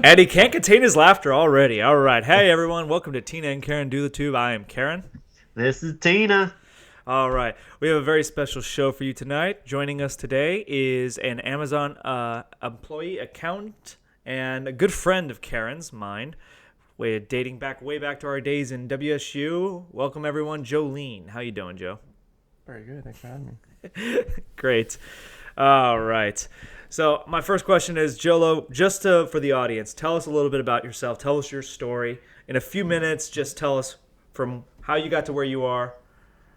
And he can't contain his laughter already. All right. Hey, everyone. Welcome to Tina and Karen Do the Tube. I am Karen. This is Tina. All right. We have a very special show for you tonight. Joining us today is an Amazon employee, accountant, and a good friend of Karen's, mine. We're dating way back to our days in WSU. Welcome, everyone. Jolene. How you doing, Joe? Very good. Thanks for having me. Great. All right. So my first question is, Jolo, for the audience, tell us a little bit about yourself. Tell us your story. In a few minutes, just tell us from how you got to where you are,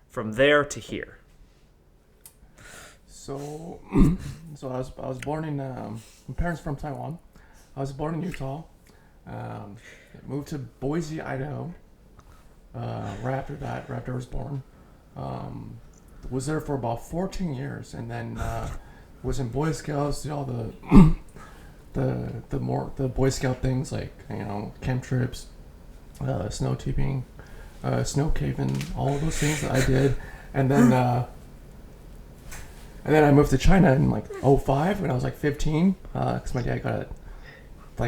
from there to here. So, I was born in. My parents from Taiwan. I was born in Utah. Moved to Boise, Idaho. Right after I was born. Was there for about 14 years, and then was in Boy Scouts. Did all the Boy Scout things like camp trips, snow tipping, snow caving, all of those things that I did, and then I moved to China in like '05 when I was like 15, because my dad got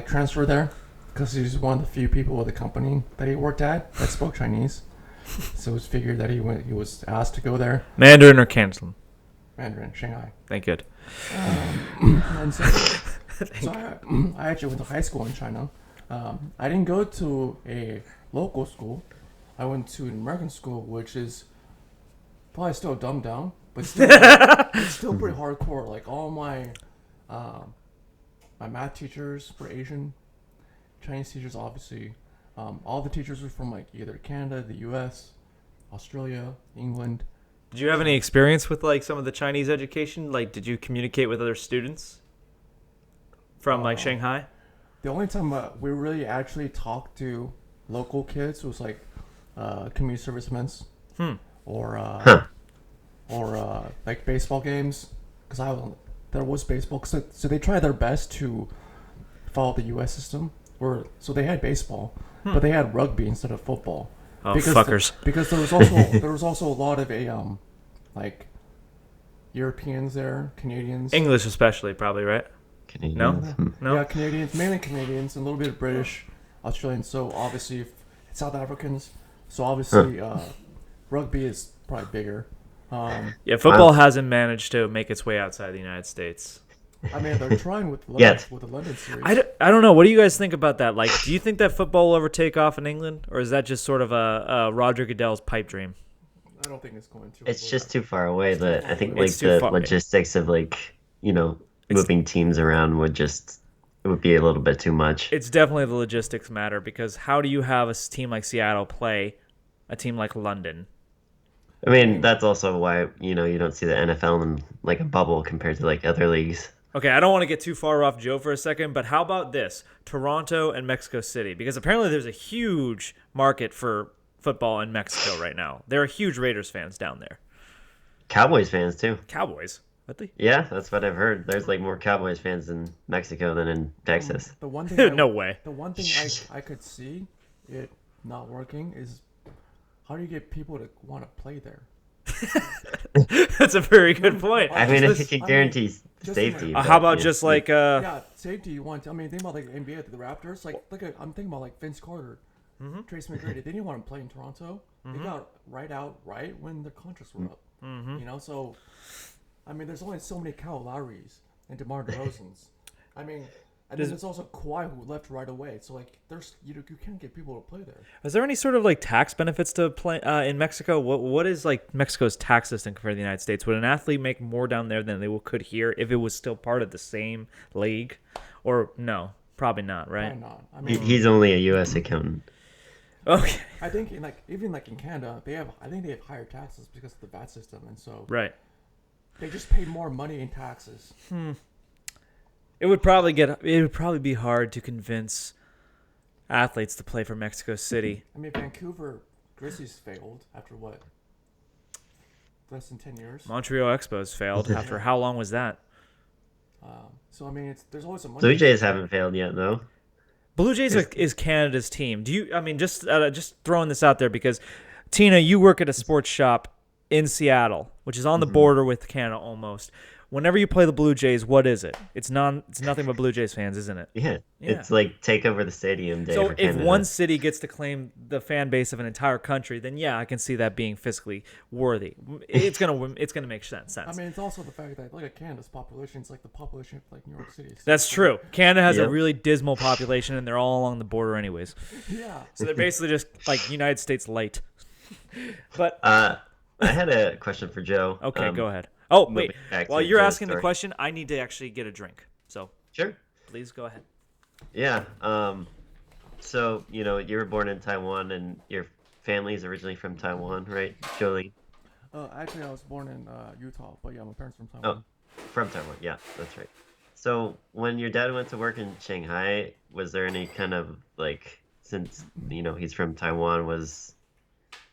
transferred there because he was one of the few people with the company that he worked at that spoke Chinese. So it was figured that he was asked to go there. Mandarin or Canton? Mandarin, Shanghai. Thank you. And so I actually went to high school in China. I didn't go to a local school. I went to an American school, which is probably still dumbed down, but still, it's still pretty hardcore. Like all my math teachers were Asian, Chinese teachers obviously. All the teachers were from like either Canada, the U.S., Australia, England. Did you have any experience with like some of the Chinese education? Like, did you communicate with other students from like Shanghai? The only time we really actually talked to local kids was like community service events or like baseball games, because there was baseball. So they tried their best to follow the U.S. system, so they had baseball, but they had rugby instead of football. Oh, fuckers! Because there was also a lot of like Europeans there, Canadians, English especially, probably, right? Canadians. No. Yeah, Canadians, mainly Canadians, and a little bit of British, Australians. So obviously, South Africans. So obviously, rugby is probably bigger. Yeah, football hasn't managed to make its way outside the United States. I mean, they're trying with the London series. I don't know. What do you guys think about that? Like, do you think that football will ever take off in England, or is that just sort of a Roger Goodell's pipe dream? I don't think it's going to. It's just too far away. I think It's too the far. logistics of moving teams around would be a little bit too much. It's definitely the logistics matter, because how do you have a team like Seattle play a team like London? I mean, that's also why you don't see the NFL in like a bubble compared to like other leagues. Okay, I don't want to get too far off Joe for a second, but how about this? Toronto and Mexico City, because apparently there's a huge market for football in Mexico right now. There are huge Raiders fans down there. Cowboys fans too. Cowboys? What the? Yeah, that's what I've heard. There's like more Cowboys fans in Mexico than in Texas. The one thing No way. The one thing I could see it not working is, how do you get people to want to play there? That's a very good point. I mean, if you can guarantee safety. How about just like yeah, safety. You want? I mean, think about like NBA, the Raptors. Like, I'm thinking about like Vince Carter, Tracy McGrady. They didn't want to play in Toronto. They got right when their contracts were up. So I mean, there's only so many Kyle Lowrys and DeMar DeRozans. I mean, and then there's also Kawhi who left right away. So like, there's you can't get people to play there. Is there any sort of like tax benefits to play in Mexico? What is like Mexico's tax system compared to the United States? Would an athlete make more down there than they could here if it was still part of the same league? Or no, probably not, right? Why not? I mean, He's only a U.S. accountant. Okay. I think even in Canada, they have higher taxes because of the VAT system, and so Right. they just pay more money in taxes. It would probably be hard to convince athletes to play for Mexico City. I mean, Vancouver Grizzlies failed after what? Less than 10 years. Montreal Expos failed after how long was that? So I mean, there's always a money. Blue Jays haven't failed yet, though. Blue Jays is Canada's team. Do you? I mean, just throwing this out there because Tina, you work at a sports shop in Seattle, which is on the border with Canada almost. whenever you play the Blue Jays, what is it? It's nothing but Blue Jays fans, isn't it? Yeah, Yeah. it's like take over the stadium day So for if Canada. one city gets to claim the fan base of an entire country, then yeah, I can see that being fiscally worthy. It's gonna make sense. I mean, it's also the fact that look at Canada's population. It's like the population of like New York City. So That's it's true. Canada has a Yep. really dismal population, and they're all along the border, anyways. Like, yeah. So they're basically just like United States light. But I had a question for Joe. okay, go ahead. Oh moving wait, back while to you're Joe's asking the story. question, I need to actually get a drink. So Sure. please go ahead. Yeah. So you were born in Taiwan, and your family is originally from Taiwan, right, Jolie? Actually, I was born in Utah, but yeah, my parents from Oh, Taiwan. from Taiwan. Yeah, that's right. So when your dad went to work in Shanghai, was there any kind of like, since he's from Taiwan, was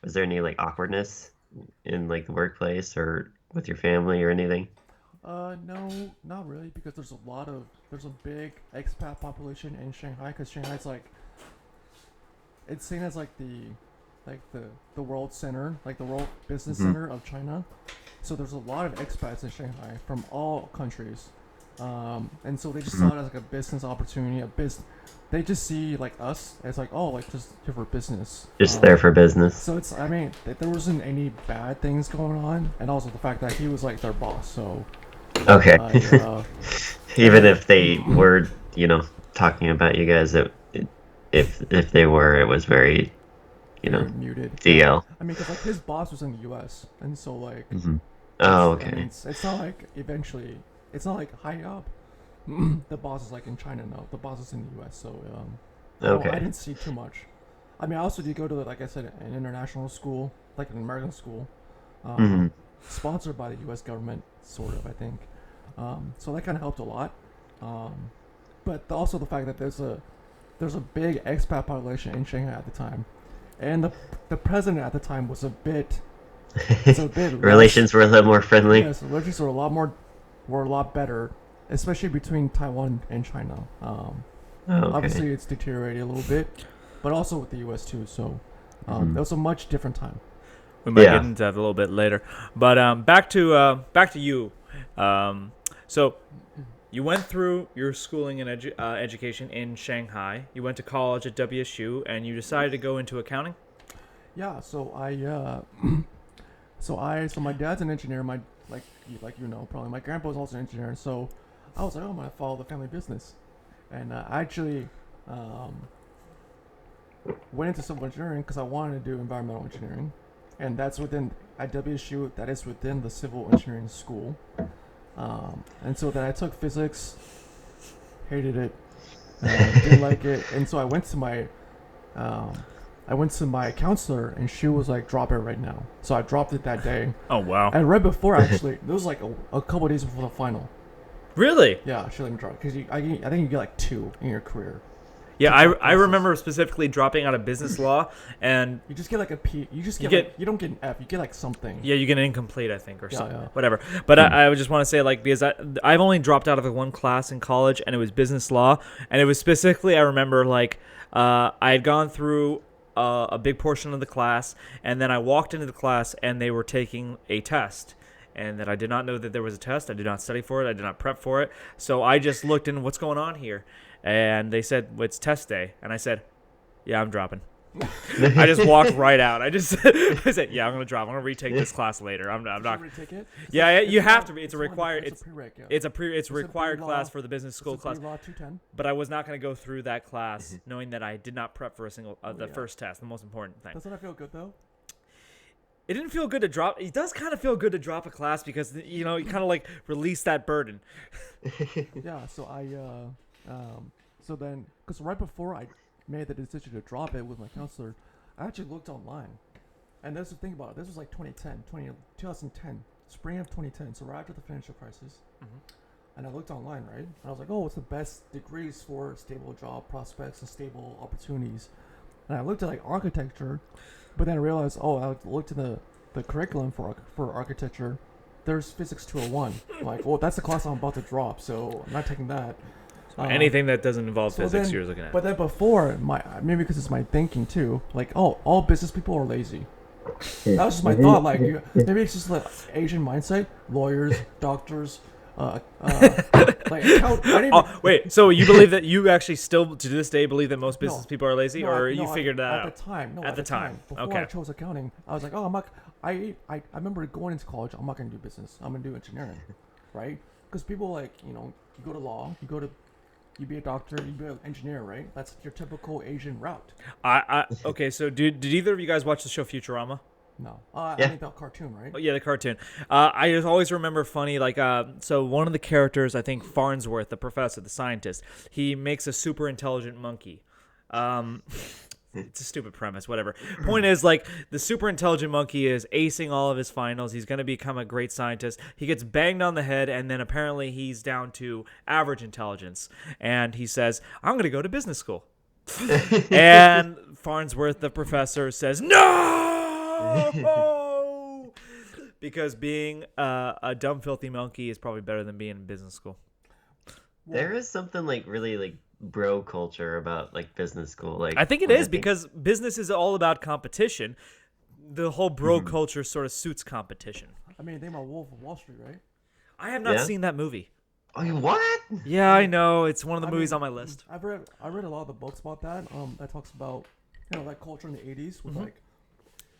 there any like awkwardness in like the workplace or with your family or anything? No, not really, because there's a big expat population in Shanghai, because Shanghai's like, it's seen as like the world center, like the world business center of China. So there's a lot of expats in Shanghai from all countries, and so they just saw it as like a business opportunity, They just see like us as like, oh, like just here for business. Just there for business. So it's, I mean, there wasn't any bad things going on, and also the fact that he was like their boss. So Okay. I, Even if they were, talking about you guys, if they were, it was very, very muted. DL. I mean, because like his boss was in the U.S., and so like, Oh, I okay. mean, it's not like eventually, it's not like high up. The boss is like in China now. The boss is in the U.S. So no, Okay. I didn't see too much. I mean, I also did go to, like I said, an international school, like an American school, sponsored by the U.S. government, sort of, I think. So that kind of helped a lot. But also the fact that there's a big expat population in Shanghai at the time, and the president at the time was a bit Relations were a little more friendly. Yes, relations were a lot better, especially between Taiwan and China. Oh, okay. Obviously, it's deteriorated a little bit, but also with the U.S. too. So it was a much different time. We might Yeah. get into that a little bit later. But back to you. So you went through your schooling and education in Shanghai. You went to college at WSU, and you decided to go into accounting. Yeah. So so my dad's an engineer. Like probably my grandpa was also an engineer. So I was like, oh, I'm gonna follow the family business, and I actually went into civil engineering because I wanted to do environmental engineering, and that's at WSU. That is within the civil engineering school. And so then I took physics, hated it, didn't like it, and so I went to my counselor, and she was like, "Drop it right now." So I dropped it that day, Oh wow! and right before actually, it was like a couple days before the final. Really? Yeah, she let me drop because I think you get like 2 in your career. Yeah, Two I classes. remember specifically dropping out of business law, and You just get like a P. You just get, get- like, you don't get an F. You get like something. yeah, you get an incomplete, I think, or Yeah, something, yeah. whatever. But I would just want to say, like, because I've only dropped out of the one class in college, and it was business law, and it was specifically, I remember, like, I had gone through a big portion of the class, and then I walked into the class, and they were taking a test. And that I did not know that there was a test. I did not study for it. I did not prep for it. So I just looked in, what's going on here? And they said, well, it's test day. And I said, yeah, I'm dropping. I just walked right out. I said, yeah, I'm going to drop. I'm going to retake this class later. I'm Did not. you retake it? Yeah, you have one- to be. It's a one- required. It's a prereq. Yeah. It's a It's a required B class law- for the business school it's a class. B law 210. But I was not going to go through that class knowing that I did not prep for a single the yeah. first test, the most important thing. Doesn't that feel good though? It didn't feel good to drop. It does kind of feel good to drop a class because you kind of like release that burden. Yeah. So so then, because right before I made the decision to drop it with my counselor, I actually looked online, and that's the thing about it. This was like 2010, spring of 2010. So right after the financial crisis, and I looked online, right? And I was like, oh, what's the best degrees for stable job prospects and stable opportunities? And I looked at like architecture, but then I realized, oh, I looked at the curriculum for architecture. There's physics 201. I'm like, well, that's the class I'm about to drop, so I'm not taking that. Anything that doesn't involve So physics, then- you're looking at. But then before, maybe because it's my thinking too, like, oh, all business people are lazy. That was just my thought. Like, maybe it's just like Asian mindset. Lawyers, doctors, like account. I didn't even, Oh, wait. So you believe that you actually still to this day believe that most business No. people are lazy, no, or I- you no, figured that at out the time. No, at the time? Before Okay. I chose accounting, I was like, oh, I'm not. I remember going into college. I'm not gonna do business. I'm gonna do engineering, right? Because people like you go to law, you be a doctor, you be an engineer, right? That's your typical Asian route. Okay. So did either of you guys watch the show Futurama? No, Yeah. I mean the cartoon, right? Oh, yeah, the cartoon. I just always remember funny, like, so one of the characters, I think Farnsworth, the professor, the scientist, he makes a super intelligent monkey. It's a stupid premise, whatever. Point is, like, the super intelligent monkey is acing all of his finals. He's going to become a great scientist. He gets banged on the head, and then apparently he's down to average intelligence. And he says, I'm going to go to business school. And Farnsworth, the professor, says, No! Because being a dumb, filthy monkey is probably better than being in business school. There is something like really like bro culture about like business school. Like I think it when is because business is all about competition. The whole bro culture sort of suits competition. I mean, think about Wolf of Wall Street, right? I have not Yeah? seen that movie. Oh, what? Yeah, I know. It's one of the I movies mean, on my list. I read a lot of the books about that. That talks about that culture in the '80s with like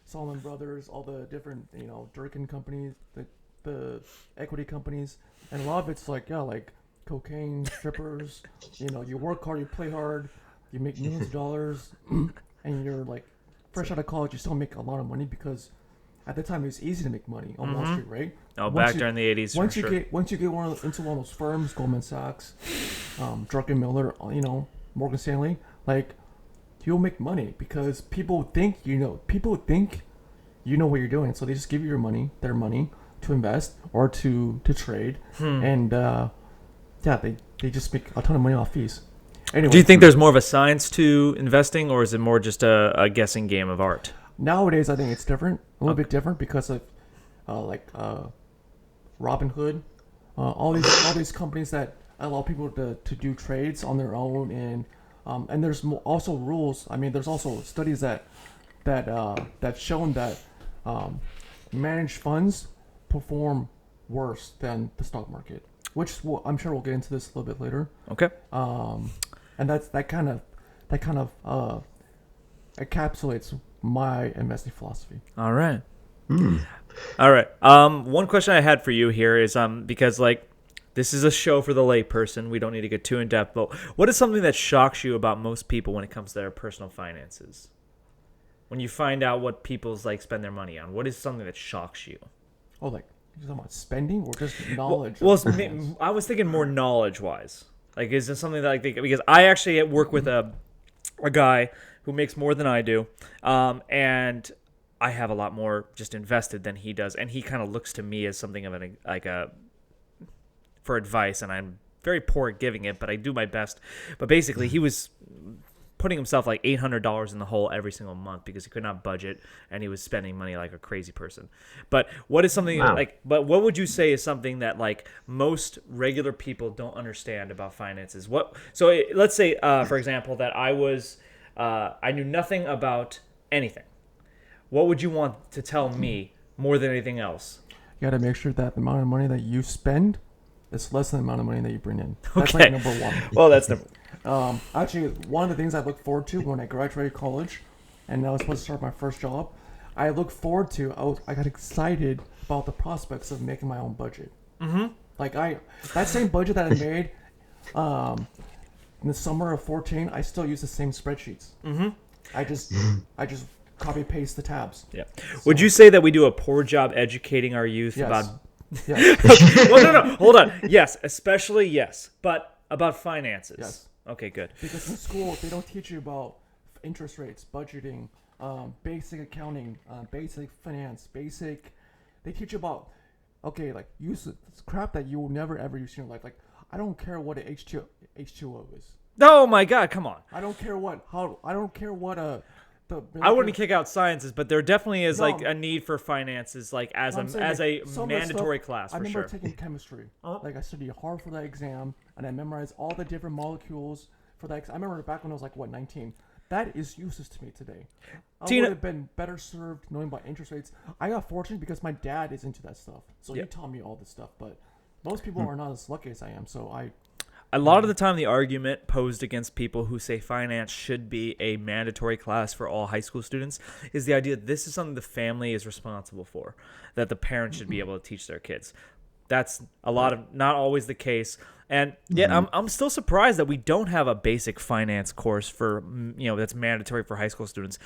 Salomon Brothers, all the different Durkin companies, the equity companies, and a lot of it's like like cocaine, strippers. You work hard, you play hard, you make millions of dollars, and you're like fresh out of college, you still make a lot of money because at the time it was easy to make money on Wall Street, right? Oh, back during the 80s, Once for you sure. get into one of those firms, Goldman Sachs, Drucker Miller, Morgan Stanley, like you'll make money because people think you know what you're doing, so they just give you their money to invest or to trade, and they just make a ton of money off fees. Anyway, Do you think there's more of a science to investing, or is it more just a guessing game of art? nowadays I think it's different, a little bit different because of Robinhood, all these companies that allow people to do trades on their own, and there's also rules. I mean, there's also studies that's shown that managed funds perform worse than the stock market, which I'm sure we'll get into this a little bit later. Okay. And that kind of encapsulates my investing philosophy. All right. All right. One question I had for you here is because like this is a show for the layperson. We don't need to get too in depth, but what is something that shocks you about most people when it comes to their personal finances? When you find out what people's like spend their money on, what is something that shocks you? Oh, like you're talking about spending or just knowledge? Well, I was thinking more knowledge-wise. Like, is this something that I think because I actually work with a guy who makes more than I do, and I have a lot more just invested than he does, and he kind of looks to me as something of for advice, and I'm very poor at giving it, but I do my best. But basically, he was putting himself like $800 in the hole every single month because he could not budget, and he was spending money like a crazy person. But what is something But what would you say is something that like most regular people don't understand about finances? Let's say, for example, that I knew nothing about anything. What would you want to tell me more than anything else? You got to make sure that the amount of money that you spend is less than the amount of money that you bring in. That's Okay. like number one. Well, that's number. Actually, one of the things I look forward to when I graduated college, and I was supposed to start my first job, I got excited about the prospects of making my own budget. Mm-hmm. Like that same budget that I made, in the summer of 14, I still use the same spreadsheets. Mm-hmm. I just copy paste the tabs. Yeah. Would you say that we do a poor job educating our youth Yes. about? Yes. Well, no. Hold on. Yes, especially yes, but about finances. Yes. Okay, good. Because in school they don't teach you about interest rates, budgeting, basic accounting, basic finance, They teach you about use crap that you will never ever use in your life. Like I don't care what an H2O is. Oh my God! Come on. I don't care what I wouldn't kick out sciences, but there definitely is No. like a need for finances, like as I'm saying, a like, some of the mandatory stuff- class I for remember sure. taking chemistry. Like I studied hard for that exam, and I memorized all the different molecules for that. I remember back when I was 19. That is useless to me today. I Tina- would have been better served knowing about interest rates. I got fortunate because my dad is into that stuff, so Yeah. he taught me all this stuff. But most people are not as lucky as I am. So A lot of the time, the argument posed against people who say finance should be a mandatory class for all high school students is the idea that this is something the family is responsible for, that the parents should be able to teach their kids. That's not always the case. And yet I'm still surprised that we don't have a basic finance course for, that's mandatory for high school students.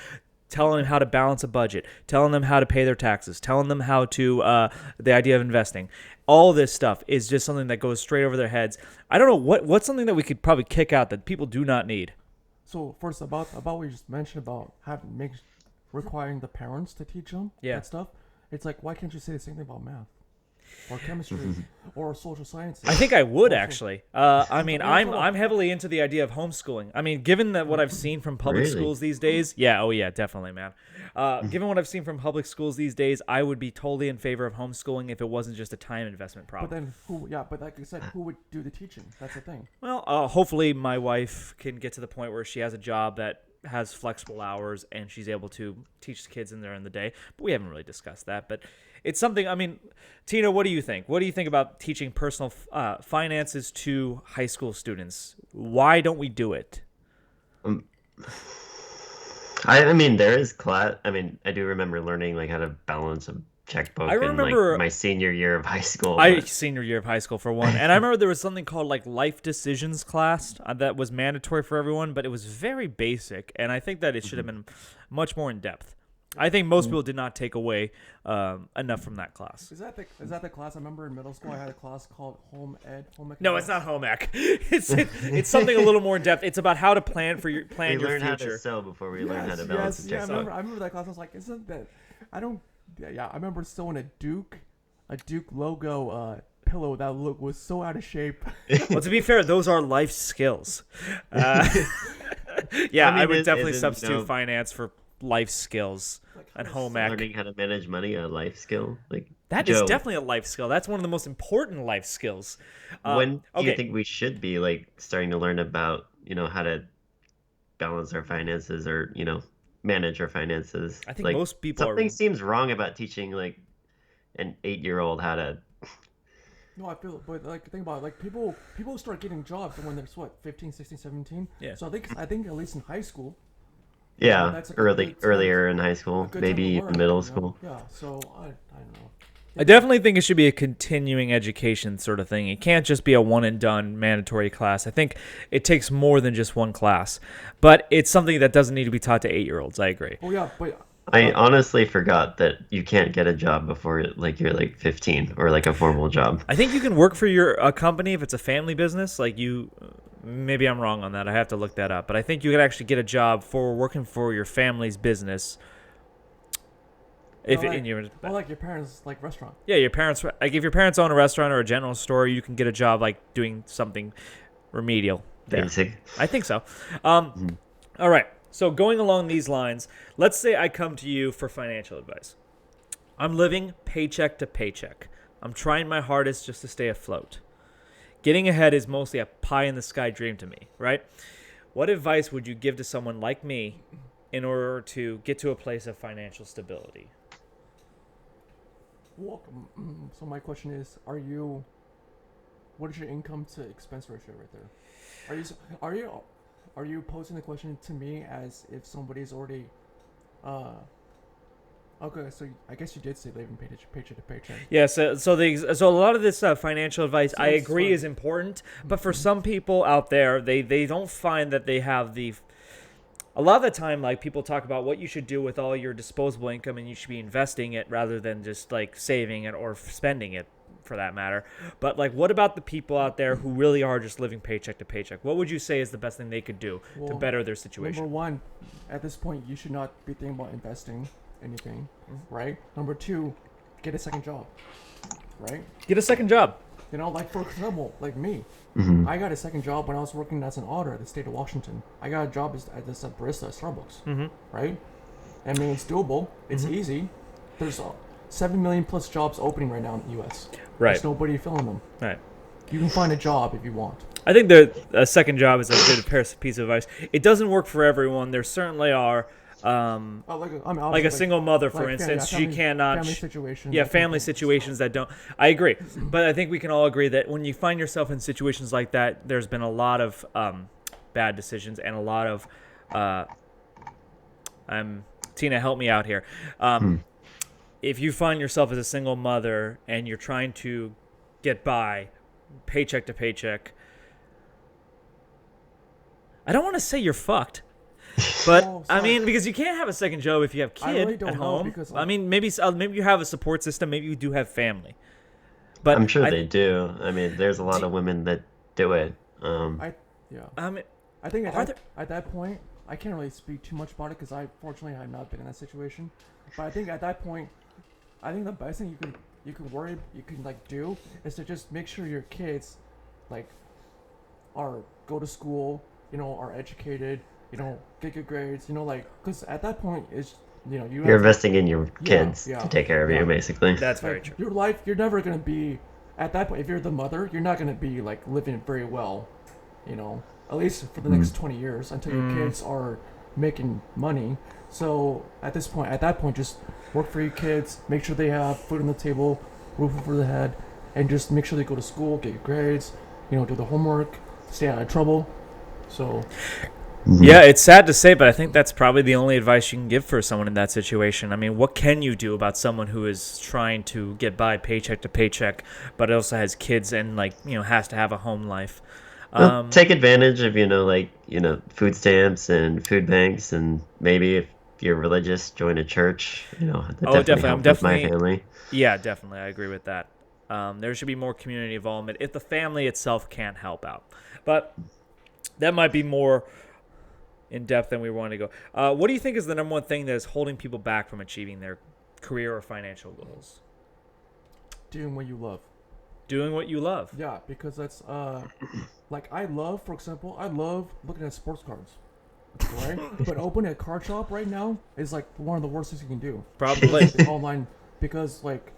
Telling them how to balance a budget, telling them how to pay their taxes, telling them how to, the idea of investing. All this stuff is just something that goes straight over their heads. I don't know, what's something that we could probably kick out that people do not need? So first about what you just mentioned about requiring the parents to teach them that stuff. It's like, why can't you say the same thing about math or chemistry or social sciences? I think I would actually. I'm heavily into the idea of homeschooling. I mean, given that what I've seen from public schools these days, definitely, man. Given what I've seen from public schools these days, I would be totally in favor of homeschooling if it wasn't just a time investment problem. But then who? Yeah, but like you said, who would do the teaching? That's the thing. Well, hopefully my wife can get to the point where she has a job that has flexible hours and she's able to teach the kids in there in the day. But we haven't really discussed that. But it's something, I mean, Tina, what do you think? What do you think about teaching personal finances to high school students? Why don't we do it? I mean, there is class. I mean, I do remember learning like how to balance a checkbook in like my senior year of high school. Senior year of high school for one. And I remember there was something called like life decisions class that was mandatory for everyone, but it was very basic. And I think that it should have been much more in depth. I think most people did not take away enough from that class. Is that the class? I remember in middle school I had a class called home ec. No, it's not home ec. It's something a little more in depth. It's about how to plan your future. We learn how to sew before we learn how to balance a checkbook. I remember that class. I was like, isn't that? I don't. Yeah, I remember sewing a Duke logo pillow that was so out of shape. Well, to be fair, those are life skills. I would definitely substitute finance for life skills and home ec. Learning how to manage money, a life skill. Like that is definitely a life skill. That's one of the most important life skills. When do you think we should be like starting to learn about how to balance our finances or manage our finances? I think most people something seems wrong about teaching like an 8-year-old how to. No, I feel, but like think about it, like people start getting jobs when they're 15, 16, 17. Yeah. So I think at least in high school. Yeah, that's earlier in high school, maybe even middle school. Yeah, so I don't know. I definitely think it should be a continuing education sort of thing. It can't just be a one and done mandatory class. I think it takes more than just one class, but it's something that doesn't need to be taught to 8-year-olds. I agree. Oh yeah, but I honestly forgot that you can't get a job before like you're like 15 or like a formal job. I think you can work for a company if it's a family business. Like maybe I'm wrong on that. I have to look that up. But I think you could actually get a job for working for your family's business. Like your parents' like restaurant. Yeah, your parents. Like if your parents own a restaurant or a general store, you can get a job like doing something remedial there. Basic. I think so. All right. So going along these lines, let's say I come to you for financial advice. I'm living paycheck to paycheck. I'm trying my hardest just to stay afloat. Getting ahead is mostly a pie-in-the-sky dream to me, right? What advice would you give to someone like me in order to get to a place of financial stability? Well, so my question is, what is your income to expense ratio right there? Are you posing the question to me as if somebody's already, okay, so I guess you did say living paycheck to paycheck. Yeah, so a lot of this financial advice, I agree, is important, but for some people out there, they don't find that they have a lot of the time, like, people talk about what you should do with all your disposable income, and you should be investing it rather than just, like, saving it or spending it, for that matter. But, like, what about the people out there who really are just living paycheck to paycheck? What would you say is the best thing they could do to better their situation? Number one, at this point, you should not be thinking about investing anything, right? Number two, get a second job, right? Get a second job. Like, for example, like me. I got a second job when I was working as an auditor at the state of Washington. I got a job as a barista at Starbucks, right? I mean, it's doable. It's easy. There's 7 million plus jobs opening right now in the U.S. Right. There's nobody filling them. Right. You can find a job if you want. I think a second job is a good piece of advice. It doesn't work for everyone. There certainly are I mean, like a single mother, for instance, she cannot. Family situations. Yeah, family situations that don't. I agree, but I think we can all agree that when you find yourself in situations like that, there's been a lot of bad decisions and a lot of. Tina, help me out here. If you find yourself as a single mother and you're trying to get by, paycheck to paycheck, I don't want to say you're fucked. But I mean, because you can't have a second job if you have kid really don't at know home. because, I mean, maybe you have a support system. Maybe you do have family. But I'm sure they do. I mean, there's a lot of women that do it. Yeah. I mean, I think at that point, I can't really speak too much about it because fortunately have not been in that situation. But I think at that point, I think the best thing you can like do is to just make sure your kids, like, go to school, are educated, get good grades, like, because at that point you're investing in your kids to take care of you, basically. That's very like, true. your life, you're never gonna be at that point. If you're the mother, you're not gonna be like living very well, at least for the next 20 years until your kids are making money. So at that point, just work for your kids, make sure they have food on the table, roof over the head, and just make sure they go to school, get good grades, do the homework, stay out of trouble. So yeah, it's sad to say, but I think that's probably the only advice you can give for someone in that situation. I mean, what can you do about someone who is trying to get by paycheck to paycheck, but also has kids and has to have a home life? Well, take advantage of food stamps and food banks, and maybe if you're religious, join a church. That definitely helped with my family. Yeah, definitely, I agree with that. There should be more community involvement if the family itself can't help out, but that might be more in depth than we want to go. What do you think is the number one thing that is holding people back from achieving their career or financial goals? Doing what you love. Doing what you love. Yeah, because that's like for example, I love looking at sports cards, right? But opening a card shop right now is like one of the worst things you can do. Probably online, because like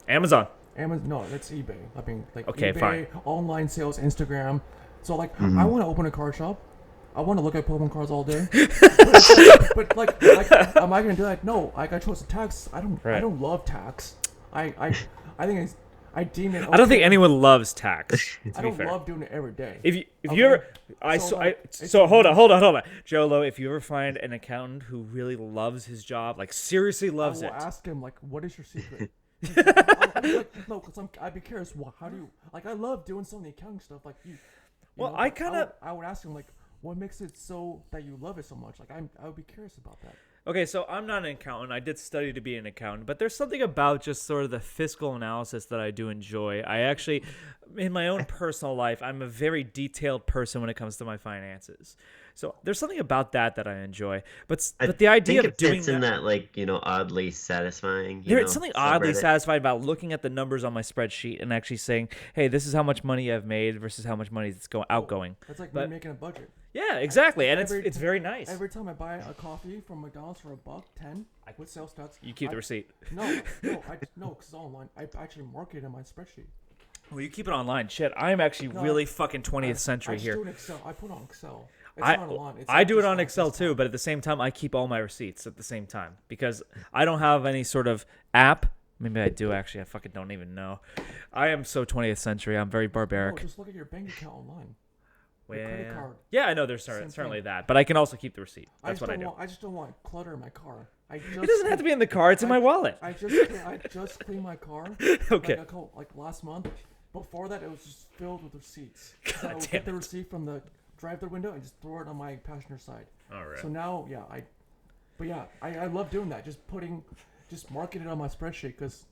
Amazon. No, that's eBay. I mean, like, okay, eBay, fine. Online sales, Instagram. So like, I want to open a card shop. I want to look at Pokemon cards all day. but like, am I gonna do that? No, I got chose tax. I don't love tax. I think it's. I deem it. Okay. I don't think anyone loves tax. I don't love doing it every day. If you ever, so hold on, Jolo. If you ever find an accountant who really loves his job, like seriously loves I it, will ask him like, what is your secret? No, because I'd be curious. How do you like? I love doing some of the accounting stuff. Like Well, I would ask him like, what makes it so that you love it so much? Like I would be curious about that. Okay, so I'm not an accountant. I did study to be an accountant, but there's something about just sort of the fiscal analysis that I do enjoy. I actually, in my own personal life, I'm a very detailed person when it comes to my finances. So there's something about that I enjoy. But the idea of doing in that oddly satisfying. There's something oddly satisfying about looking at the numbers on my spreadsheet and actually saying, "Hey, this is how much money I've made versus how much money is outgoing." That's like me making a budget. Yeah, exactly, and it's very nice. Every time I buy a coffee from McDonald's for $1.10 with sales tax, you keep the receipt. No, because it's online. I actually mark it in my spreadsheet. Well, you keep it online. Shit, I'm actually really fucking 20th century here. I do it in Excel. I put it on Excel. It's not online. I do it on Excel too, but at the same time, I keep all my receipts at the same time because I don't have any sort of app. Maybe I do actually. I fucking don't even know. I am so 20th century. I'm very barbaric. No, just look at your bank account online. Well, credit card. Yeah, I know there's certainly that, but I can also keep the receipt. That's what I do. I just don't want clutter in my car. It doesn't have to be in the car. It's in my wallet. I just cleaned my car. Okay. Like last month. Before that, it was just filled with receipts. God so I would damn get the receipt from the drive-through window and just throw it on my passenger side. All right. So now, I love doing that. Just marking it on my spreadsheet because,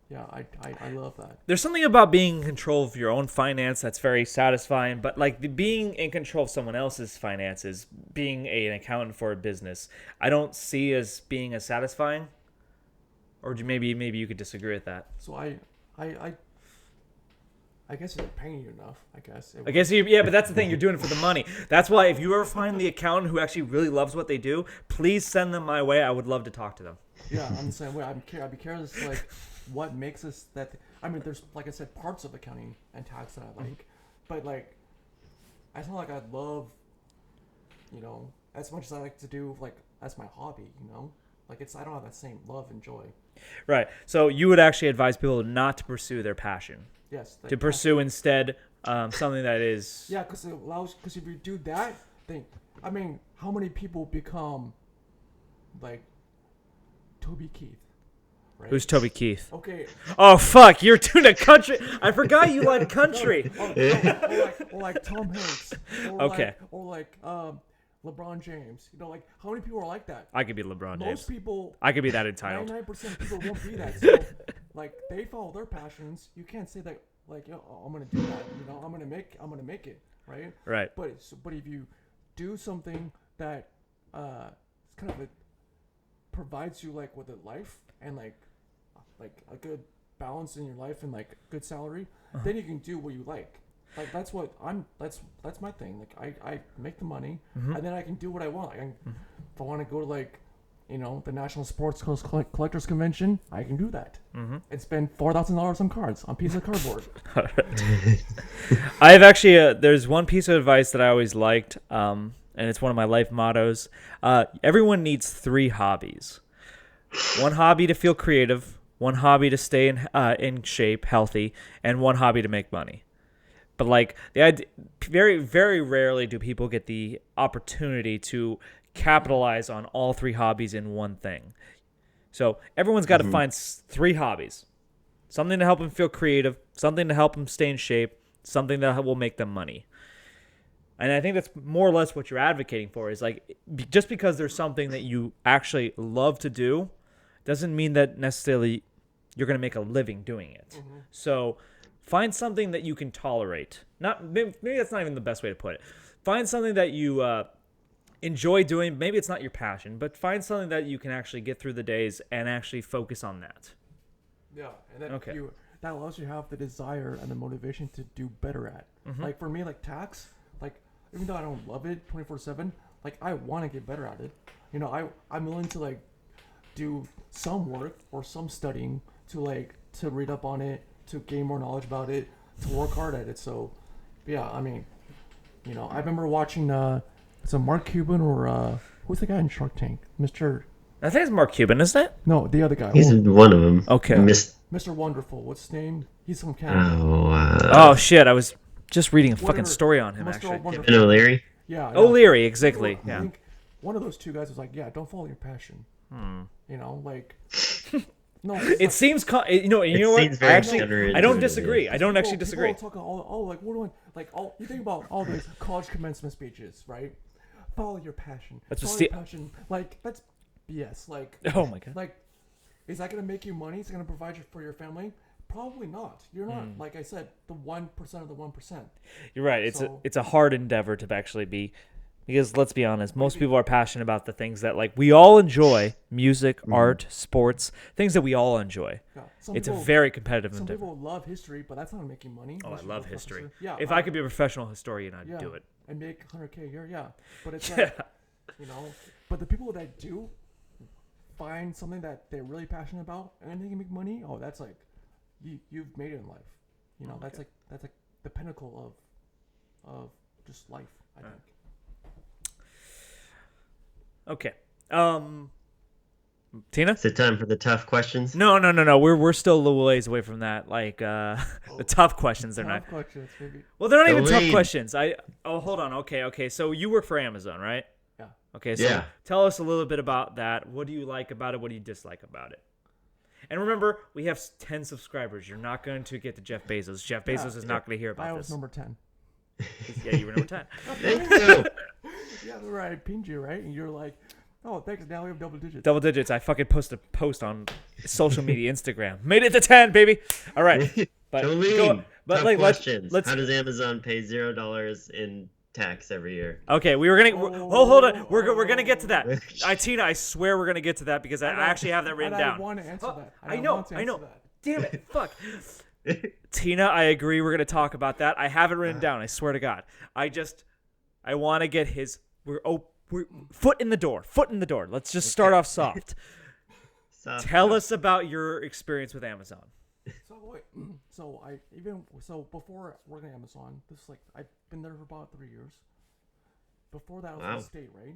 I love that. There's something about being in control of your own finance that's very satisfying, but like being in control of someone else's finances, being an accountant for a business, I don't see as being as satisfying. Or maybe you could disagree with that. So I guess it's paying you enough. But that's the thing. You're doing it for the money. That's why if you ever find the accountant who actually really loves what they do, please send them my way. I would love to talk to them. Yeah, I'm the same way. I'd be curious, like, what makes us that. I mean, there's, like I said, parts of accounting and tax that I like, but like, I feel like I love as much as I like to do, like, that's my hobby, like I don't have that same love and joy. Right. So you would actually advise people not to pursue their passion, Yes. to pursue instead something that is. Yeah, because if you do that, then, I mean, how many people become, like, Toby Keith? Right? Who's Toby Keith? Okay. Oh fuck! You're doing a country. I forgot you like country. Or like Tom Hanks. Or Okay. Like LeBron James. Like, how many people are like that? I could be LeBron James. Most people. I could be that entitled. 99% of people won't be that. So, like, they follow their passions. You can't say that, like, I'm gonna do that. I'm gonna make it, right? Right. But if you do something that kind of provides you, like, with a life and like a good balance in your life and like good salary, then you can do what you like. Like, that's my thing. Like, I make the money, and then I can do what I want. If I want to go to, like, the National Sports Collectors Convention, I can do that and spend $4,000 on cards, on pieces of cardboard. I've actually there's one piece of advice that I always liked, and it's one of my life mottos. Everyone needs 3 hobbies. One hobby to feel creative, one hobby to stay in shape, healthy, and one hobby to make money. But like the idea, very, very rarely do people get the opportunity to capitalize on all 3 hobbies in one thing. So everyone's got to find 3 hobbies. Something to help them feel creative, something to help them stay in shape, something that will make them money. And I think that's more or less what you're advocating for, is like, just because there's something that you actually love to do doesn't mean that necessarily you're going to make a living doing it. So find something that you can tolerate. Maybe that's not even the best way to put it. Find something that you enjoy doing. Maybe it's not your passion, but find something that you can actually get through the days and actually focus on that. Yeah, and then that allows you to have the desire and the motivation to do better at. Like, for me, like, tax, like, even though I don't love it 24/7, like, I want to get better at it. I'm willing to, like, do some work or some studying to read up on it, to gain more knowledge about it, to work hard at it. So, yeah, I mean, I remember watching it's a Mark Cuban or who's the guy in Shark Tank? I think it's Mark Cuban, isn't it? No, the other guy. He's one of them. Okay. Mr. Wonderful. What's his name? He's from Canada. Oh shit! I was just reading a fucking Whatever. story on him, Mr. actually. Wonderful. Kevin O'Leary. Yeah. O'Leary, exactly. I Yeah. think one of those two guys was like, yeah, don't follow your passion. Like, no. It seems, you know what? Seems very I don't counterintuitive, disagree. yeah. I don't actually disagree. People talk like, what do I, like, you think about all those college commencement speeches, right? Follow your passion. That's what Follow your passion. Like, that's BS. Like, Oh my god. like, is that gonna make you money? Is it gonna provide you for your family? Probably not. You're not, like I said, the 1% of the 1%. You're right. So- It's a hard endeavor to actually be, because let's be honest, most people are passionate about the things that, like, we all enjoy: music, art, sports, things that we all enjoy. Yeah. Some It's a people- very competitive Some endeavor. people love history, but that's not making money. Oh, I unless you're love a history. professor. Yeah. If I could be a professional historian, I'd yeah, do it. and make 100K a year, yeah. But it's like, but the people that do find something that they're really passionate about and they can make money, oh, that's like, you've made it in life. That's like the pinnacle of just life, I think. Okay. Tina? Is it time for the tough questions? No. We're still a little ways away from that. Like the tough questions, they're not. Tough questions, maybe. Well, they're not even tough Delayed. questions. Hold on. Okay. So you work for Amazon, right? Yeah. Okay. So Yeah. tell us a little bit about that. What do you like about it? What do you dislike about it? And remember, we have 10 subscribers. You're not going to get to Jeff Bezos. Jeff Bezos is not going to hear I about was this. number 10. Yeah, you were number 10. Thank you. Yeah, remember I pinged you, right? And you're like, oh, thanks, now we have double digits. Double digits. I fucking posted a post on social media, Instagram. Made it to 10, baby. All right. But Jolene, tough like, questions. let's How does Amazon pay $0 in tax every year? Okay, we were gonna. Hold on. We're gonna get to that. Tina, I swear we're gonna get to that because I actually have that written and down. I want to answer that. I know. want to answer that. Damn it! Fuck. Tina, I agree. We're gonna talk about that. I have it written down. I swear to God. I want to get his. We're foot in the door. Foot in the door. Let's just start off soft. Tell us about your experience with Amazon. So before working at Amazon, I've been there for about 3 years. Before that, I was Wow. in state, right?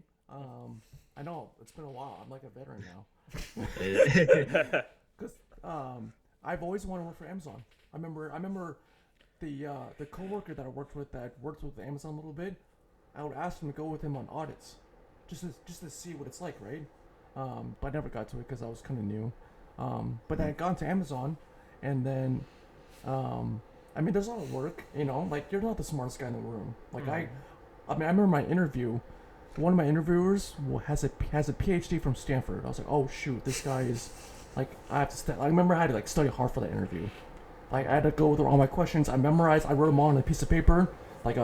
I know it's been a while. I'm like a veteran now. Because I've always wanted to work for Amazon. I remember the coworker that I worked with that worked with Amazon a little bit. I would ask him to go with him on audits, just to see what it's like, right? But I never got to it because I was kind of new. But then I got into Amazon, and then I mean, there's a lot of work, like you're not the smartest guy in the room. Like I mean, I remember my interview. One of my interviewers has a PhD from Stanford. I was like, oh shoot, this guy is like I have to. I remember I had to like study hard for that interview. Like I had to go through all my questions. I memorized. I wrote them all on a piece of paper, like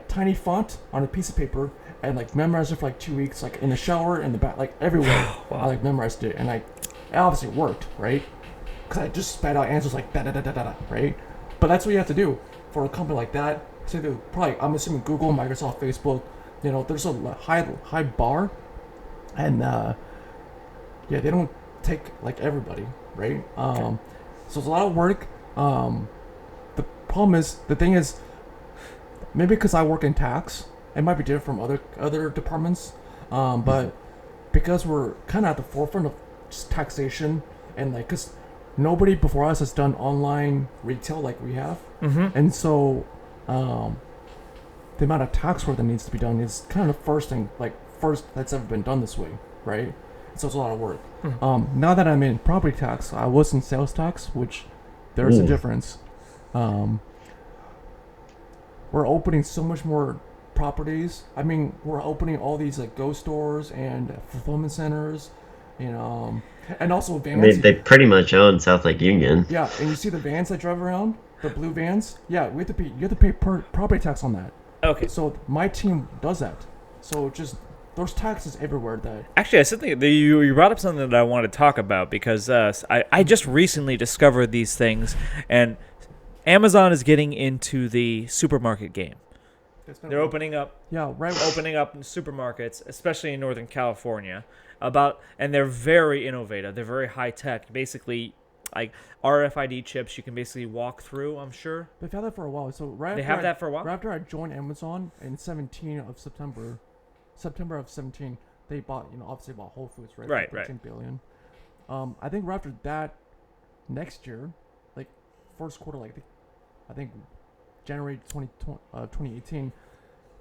tiny font on a piece of paper, and like memorized it for like 2 weeks, like in the shower, in the bath, like everywhere. I like memorized it, and it obviously worked, right? Because I just spat out answers like da da da da da, right? But that's what you have to do for a company like that. So probably, I'm assuming Google, Microsoft, Facebook. There's a high bar, and yeah, they don't take like everybody, right? So it's a lot of work. The thing is, maybe because I work in tax, it might be different from other departments, but because we're kind of at the forefront of just taxation and like, cause nobody before us has done online retail like we have, and so the amount of tax work that needs to be done is kind of the first that's ever been done this way, right? So it's a lot of work. Now that I'm in property tax, I was in sales tax, which there's a difference. We're opening so much more properties. I mean, we're opening all these like ghost stores and fulfillment centers, and also vans. They pretty much own South Lake Union. Yeah, and you see the vans that drive around, the blue vans. Yeah, you have to pay property tax on that. Okay. So my team does that. So just there's taxes everywhere. That Actually, I think that you brought up something that I want to talk about because I just recently discovered these things, and Amazon is getting into the supermarket game. They're opening up. Yeah, right. Opening up supermarkets, especially in Northern California, and they're very innovative. They're very high tech. Basically, like RFID chips, you can basically walk through. I'm sure they've had that for a while. So they have that for a while. Right after I joined Amazon in September of 17, they obviously bought Whole Foods, right? Right, for $13 billion. I think right after that, next year, like first quarter, like I think January 2018,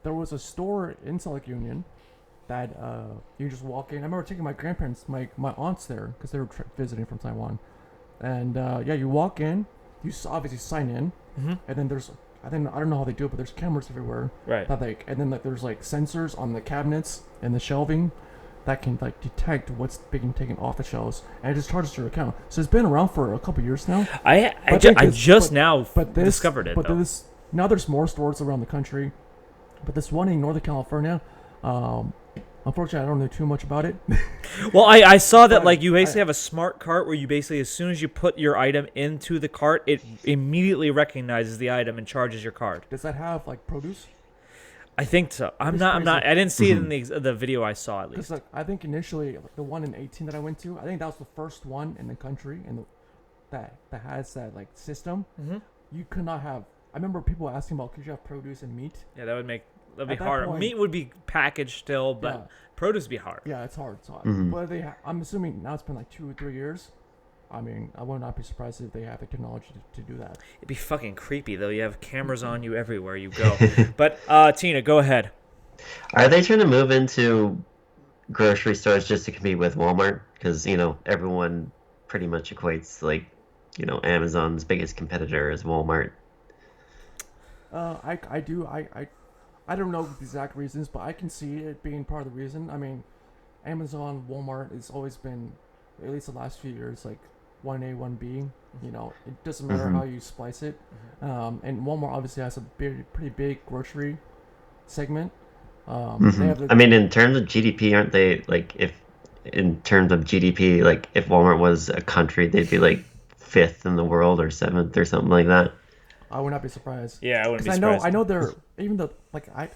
there was a store in Salt Lake Union that you just walk in. I remember taking my grandparents, my aunts there because they were visiting from Taiwan, and yeah, you walk in, you obviously sign in, and then I don't know how they do it, but there's cameras everywhere. Right. And then there's like sensors on the cabinets and the shelving that can like detect what's being taken off the shelves, and it just charges your account. So it's been around for a couple years now. I just now discovered it. But now there's more stores around the country, but this one in Northern California, unfortunately, I don't know too much about it. Well, I saw that like you basically have a smart cart where you basically, as soon as you put your item into the cart, it immediately recognizes the item and charges your card. Does that have like produce? I think so. I'm not. I didn't see it in the video I saw, at least. Because I think initially the one in 18 that I went to, I think that was the first one in the country that has that like system. You could not have. I remember people asking about, could you have produce and meat? Yeah, that'd be hard. Meat would be packaged still, but produce would be hard. Yeah, it's hard. So, but I'm assuming now it's been like 2 or 3 years. I mean, I would not be surprised if they have the technology to do that. It'd be fucking creepy, though. You have cameras on you everywhere you go. But, Tina, go ahead. Are they trying to move into grocery stores just to compete with Walmart? Because, everyone pretty much equates, like, Amazon's biggest competitor is Walmart. I don't know the exact reasons, but I can see it being part of the reason. I mean, Amazon, Walmart has always been, at least the last few years, like 1A, 1B. It doesn't matter how you splice it. And Walmart obviously has a pretty big grocery segment. They have I mean, in terms of GDP, aren't they, like, in terms of GDP, like, if Walmart was a country, they'd be, like, 5th in the world or 7th or something like that? I would not be surprised. Yeah, I wouldn't be surprised. I know they're, even though, like, I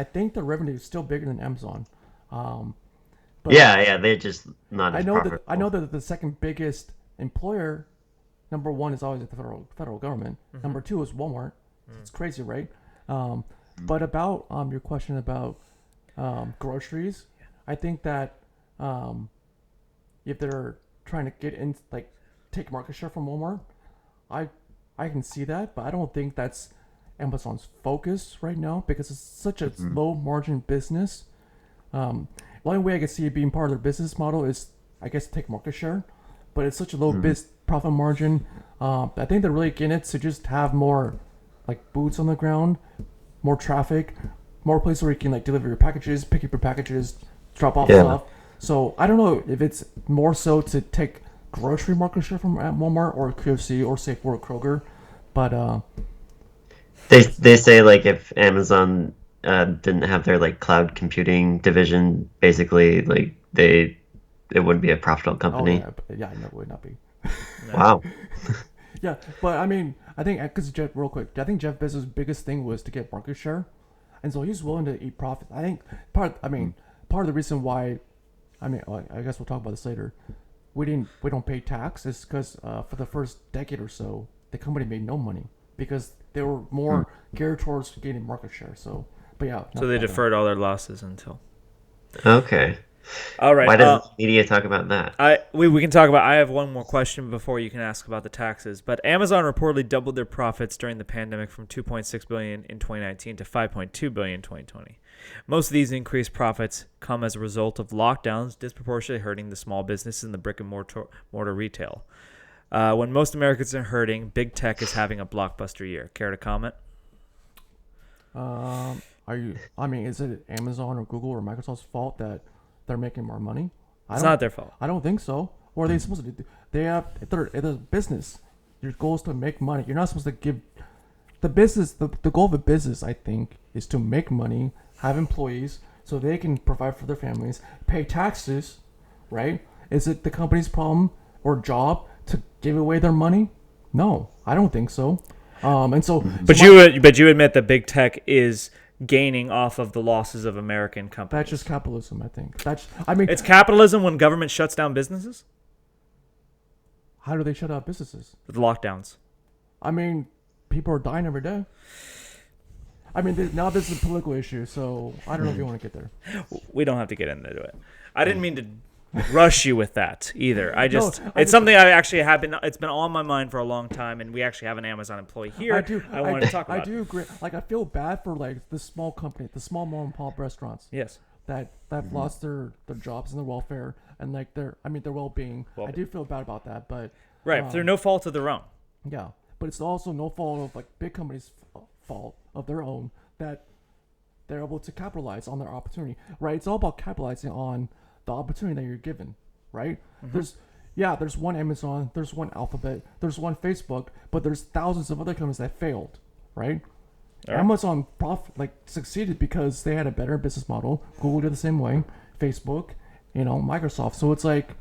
think the revenue is still bigger than Amazon. But yeah, they're just not as I know profitable. that I know that the second biggest employer, number one is always the federal government. Number two is Walmart. It's crazy, right? But about your question about groceries. I think that if they're trying to get in, like, take market share from Walmart, I I can see that, but I don't think that's Amazon's focus right now because it's such a low margin business. The only way I can see it being part of their business model is, I guess, take market share, but it's such a low profit margin. I think they're really getting it to just have more like boots on the ground, more traffic, more places where you can like deliver your packages, pick up your packages, drop off stuff. So I don't know if it's more so to take grocery market share from Walmart or KFC or say for Kroger, but They say like if Amazon didn't have their like cloud computing division, basically like it wouldn't be a profitable company. yeah, no, it would not be. Wow. Yeah, but I mean, I think because real quick, I think Jeff Bezos' biggest thing was to get market share, and so he's willing to eat profit. I think part of the reason why, I guess we'll talk about this later. We don't pay tax is because for the first decade or so, the company made no money because they were more geared towards getting market share. So, but yeah. So they deferred all their losses until. Okay. All right. Why does the media talk about that? We can talk about. I have one more question before you can ask about the taxes. But Amazon reportedly doubled their profits during the pandemic from $2.6 billion in 2019 to $5.2 billion in 2020. Most of these increased profits come as a result of lockdowns disproportionately hurting the small businesses in the brick and mortar retail. When most Americans are hurting, big tech is having a blockbuster year. Care to comment? Is it Amazon or Google or Microsoft's fault that they're making more money? It's not their fault. I don't think so. What are they supposed to do? They have, if it's a business, your goal is to make money. You're not supposed to give the business. The goal of a business, I think, is to make money, have employees, so they can provide for their families, pay taxes, right? Is it the company's problem or job to give away their money? No, I don't think so. But you admit that big tech is gaining off of the losses of American companies. That's just capitalism, I think. It's capitalism when government shuts down businesses? How do they shut down businesses? With lockdowns. People are dying every day. Now this is a political issue, so I don't know if you want to get there. We don't have to get into it. I didn't mean to rush you with that either. It's something I actually have been. It's been on my mind for a long time, and we actually have an Amazon employee here. I wanted to talk about. I do agree. Like I feel bad for like the small company, the small mom and pop restaurants. Yes. That lost their jobs and their welfare and like their well-being. I do feel bad about that, but right, through no fault of their own. Yeah, but it's also no fault of like big companies' fault of their own that they're able to capitalize on their opportunity. Right, it's all about capitalizing on the opportunity that you're given, right? There's one Amazon, there's one Alphabet, there's one Facebook, but there's thousands of other companies that failed, right? Amazon succeeded because they had a better business model. Google did the same way. Facebook, Microsoft. So it's like,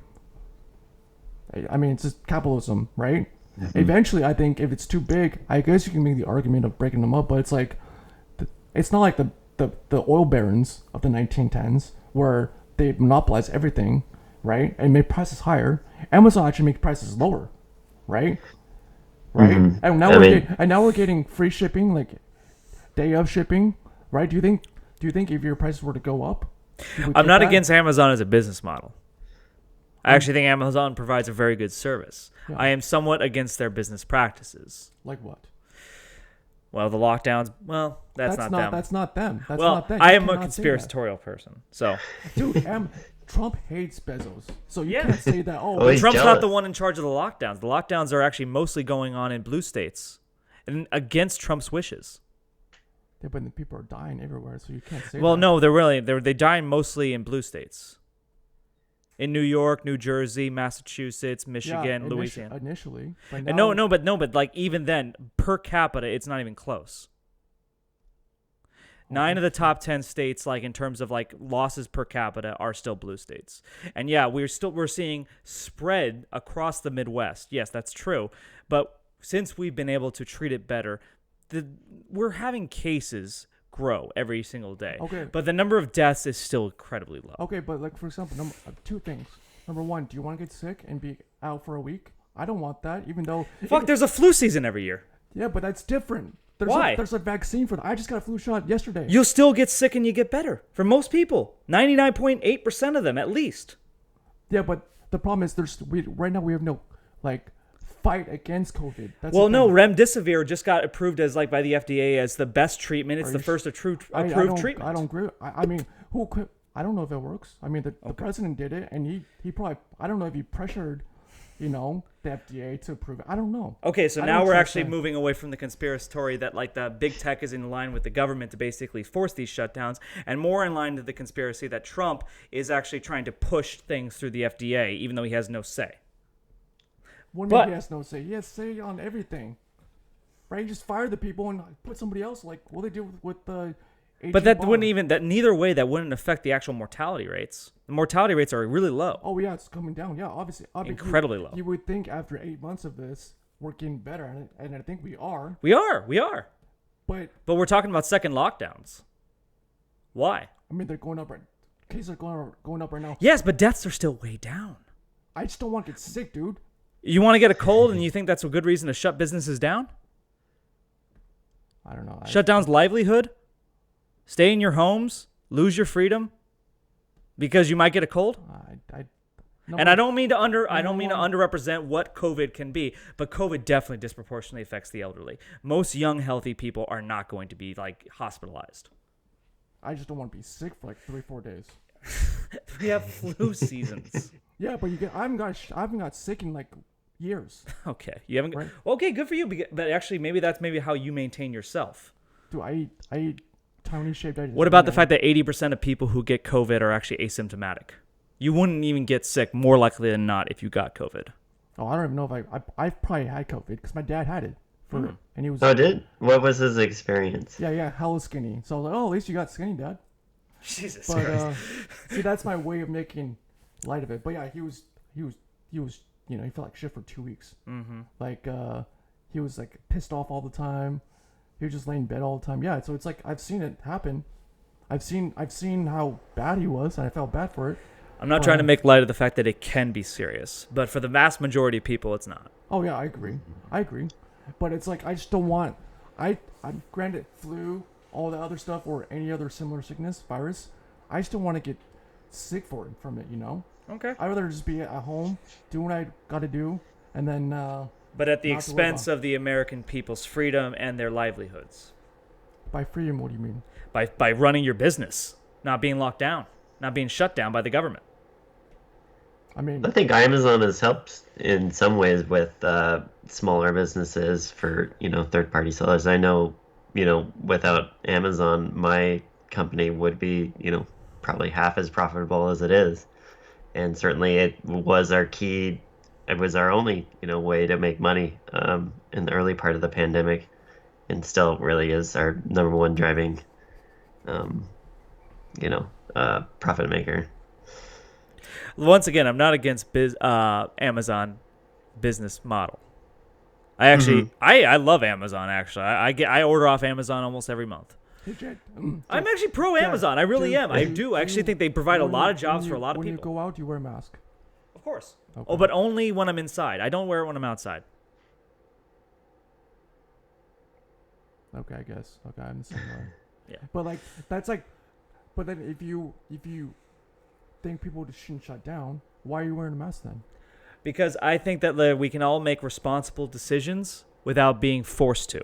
it's just capitalism, right? Eventually, I think if it's too big, I guess you can make the argument of breaking them up, but it's like, it's not like the oil barons of the 1910s where they monopolize everything, right? And make prices higher. Amazon actually makes prices lower, right? And now we're getting free shipping, like day of shipping, right? Do you think if your prices were to go up? I'm not against Amazon as a business model. I actually think Amazon provides a very good service. Yeah. I am somewhat against their business practices. Like what? Well, the lockdowns. Well, that's not them. That's not them. I am a conspiratorial person. So, dude, Trump hates Bezos, so you can't say that. But Trump's not the one in charge of the lockdowns. The lockdowns are actually mostly going on in blue states, and against Trump's wishes. Yeah, but the people are dying everywhere, so you can't say. Well, that. no, they die mostly in blue states. In New York, New Jersey, Massachusetts, Michigan, Louisiana. Initially. And but like even then, per capita, it's not even close. 9 of the top 10 states, like in terms of like losses per capita, are still blue states. And yeah, we're seeing spread across the Midwest. Yes, that's true. But since we've been able to treat it better, we're having cases grow every single day. Okay. But the number of deaths is still incredibly low. Okay, but like for example, two things. Number one, do you want to get sick and be out for a week? I don't want that, even though there's a flu season every year. Yeah, but that's different. Why? There's a vaccine for that. I just got a flu shot yesterday. You'll still get sick and you get better. For most people, 99.8% of them at least. Yeah, but the problem is right now we have no like fight against COVID. That's Well, the no, thing. remdesivir just got approved as by the FDA as the best treatment. It's Are the you first approved I don't, treatment. I don't agree. I mean, who could? I don't know if it works. I mean, the president did it, and he probably. I don't know if he pressured, the FDA to approve it. I don't know. Okay, so I now don't we're trust actually that. moving away from the conspiracy that like the big tech is in line with the government to basically force these shutdowns, and more in line to the conspiracy that Trump is actually trying to push things through the FDA, even though he has no say. What do you But- mean he has no say? He has say on everything. Right? You just fire the people and put somebody else. Like what they did with the. But that wouldn't even neither way that wouldn't affect the actual mortality rates. The mortality rates are really low. Oh yeah, it's coming down. Yeah, obviously. Incredibly low. You would think after 8 months of this, we're getting better, and I think we are. We are. But But we're talking about second lockdowns. Why? I mean, they're going up. Cases are going up right now. Yes, but deaths are still way down. I just don't want to get sick, dude. You want to get a cold and you think that's a good reason to shut businesses down? I don't know. Shut down's livelihood? Stay in your homes? Lose your freedom? Because you might get a cold? No, And I don't mean to one- underrepresent what COVID can be, but COVID definitely disproportionately affects the elderly. Most young, healthy people are not going to be like hospitalized. I just don't want to be sick for like 3-4 days. We have flu seasons. Yeah, but I haven't got sick in like years. Okay, you haven't. Right. Okay, good for you. But actually, that's how you maintain yourself. Dude, I eat tiny shaped items. What about the fact that 80% of people who get COVID are actually asymptomatic? You wouldn't even get sick more likely than not if you got COVID. Oh, I don't even know if I've probably had COVID because my dad had it and he was. Oh, did? What was his experience? Yeah, hella skinny. So I was like, oh, at least you got skinny, Dad. Jesus But Christ. see, that's my way of making light of it. But yeah, he was, he felt like shit for 2 weeks. Mm-hmm. Like, he was like pissed off all the time. He was just laying in bed all the time. Yeah, so it's like I've seen it happen. I've seen how bad he was, and I felt bad for it. I'm not trying to make light of the fact that it can be serious, but for the vast majority of people, it's not. Oh yeah, I agree. But it's like I just don't want. I'm granted flu, all the other stuff, or any other similar sickness, virus. I just don't want to get sick from it. Okay. I'd rather just be at home, do what I got to do, and then. But at the Not to worry expense of the American people's freedom and their livelihoods. By freedom, what do you mean? By running your business, not being locked down, not being shut down by the government. I mean, I think Amazon has helped in some ways with smaller businesses for, third-party sellers. I know, without Amazon, my company would be, probably half as profitable as it is. And certainly it was our only, way to make money in the early part of the pandemic, and still really is our number one driving, profit maker. Once again, I'm not against Amazon business model. I actually, I love Amazon. Actually, I order off Amazon almost every month. hey, Jed, I'm actually pro Amazon. I really am. I do. I actually think they provide a lot of jobs for a lot of When you people. go out, you wear a mask. Of course. Okay. Oh, but only when I'm inside. I don't wear it when I'm outside. Okay, I guess. Okay, I'm the same way. Yeah. But like that's like, but then if you think people shouldn't shut down, why are you wearing a mask then? Because I think that we can all make responsible decisions without being forced to.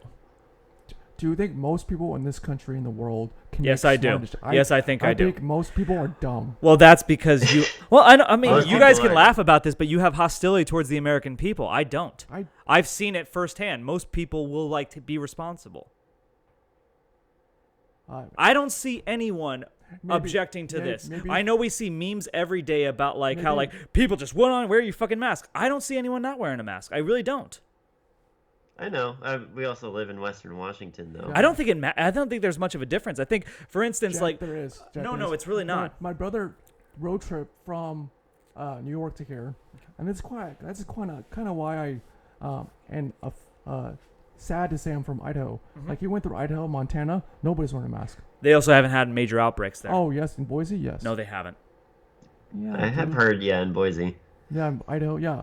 Do you think most people in this country in the world can? Yes, make I do. smart decisions? Yes, I think I do. I think most people are dumb. Well, that's because you. Well, I mean, Most you guys people can are. laugh about this, but you have hostility towards the American people. I don't. I I've seen it firsthand. Most people will like to be responsible. I don't see anyone Maybe- objecting to maybe- this. maybe- I know we see memes every day about how Maybe- people just wear your fucking mask. I don't see anyone not wearing a mask. I really don't. I know. We also live in Western Washington, though. Yeah. I don't think I don't think there's much of a difference. I think, for instance, Jack, like there is. Jack, no, there no, is. it's really not. My brother road trip from New York to here, and that's kind of why I and sad to say I'm from Idaho. Mm-hmm. Like he went through Idaho, Montana, nobody's wearing a mask. They also haven't had major outbreaks there. Oh yes, in Boise, yes. No, they haven't. Yeah, I have dude. heard, in Boise. Yeah, in Idaho, yeah.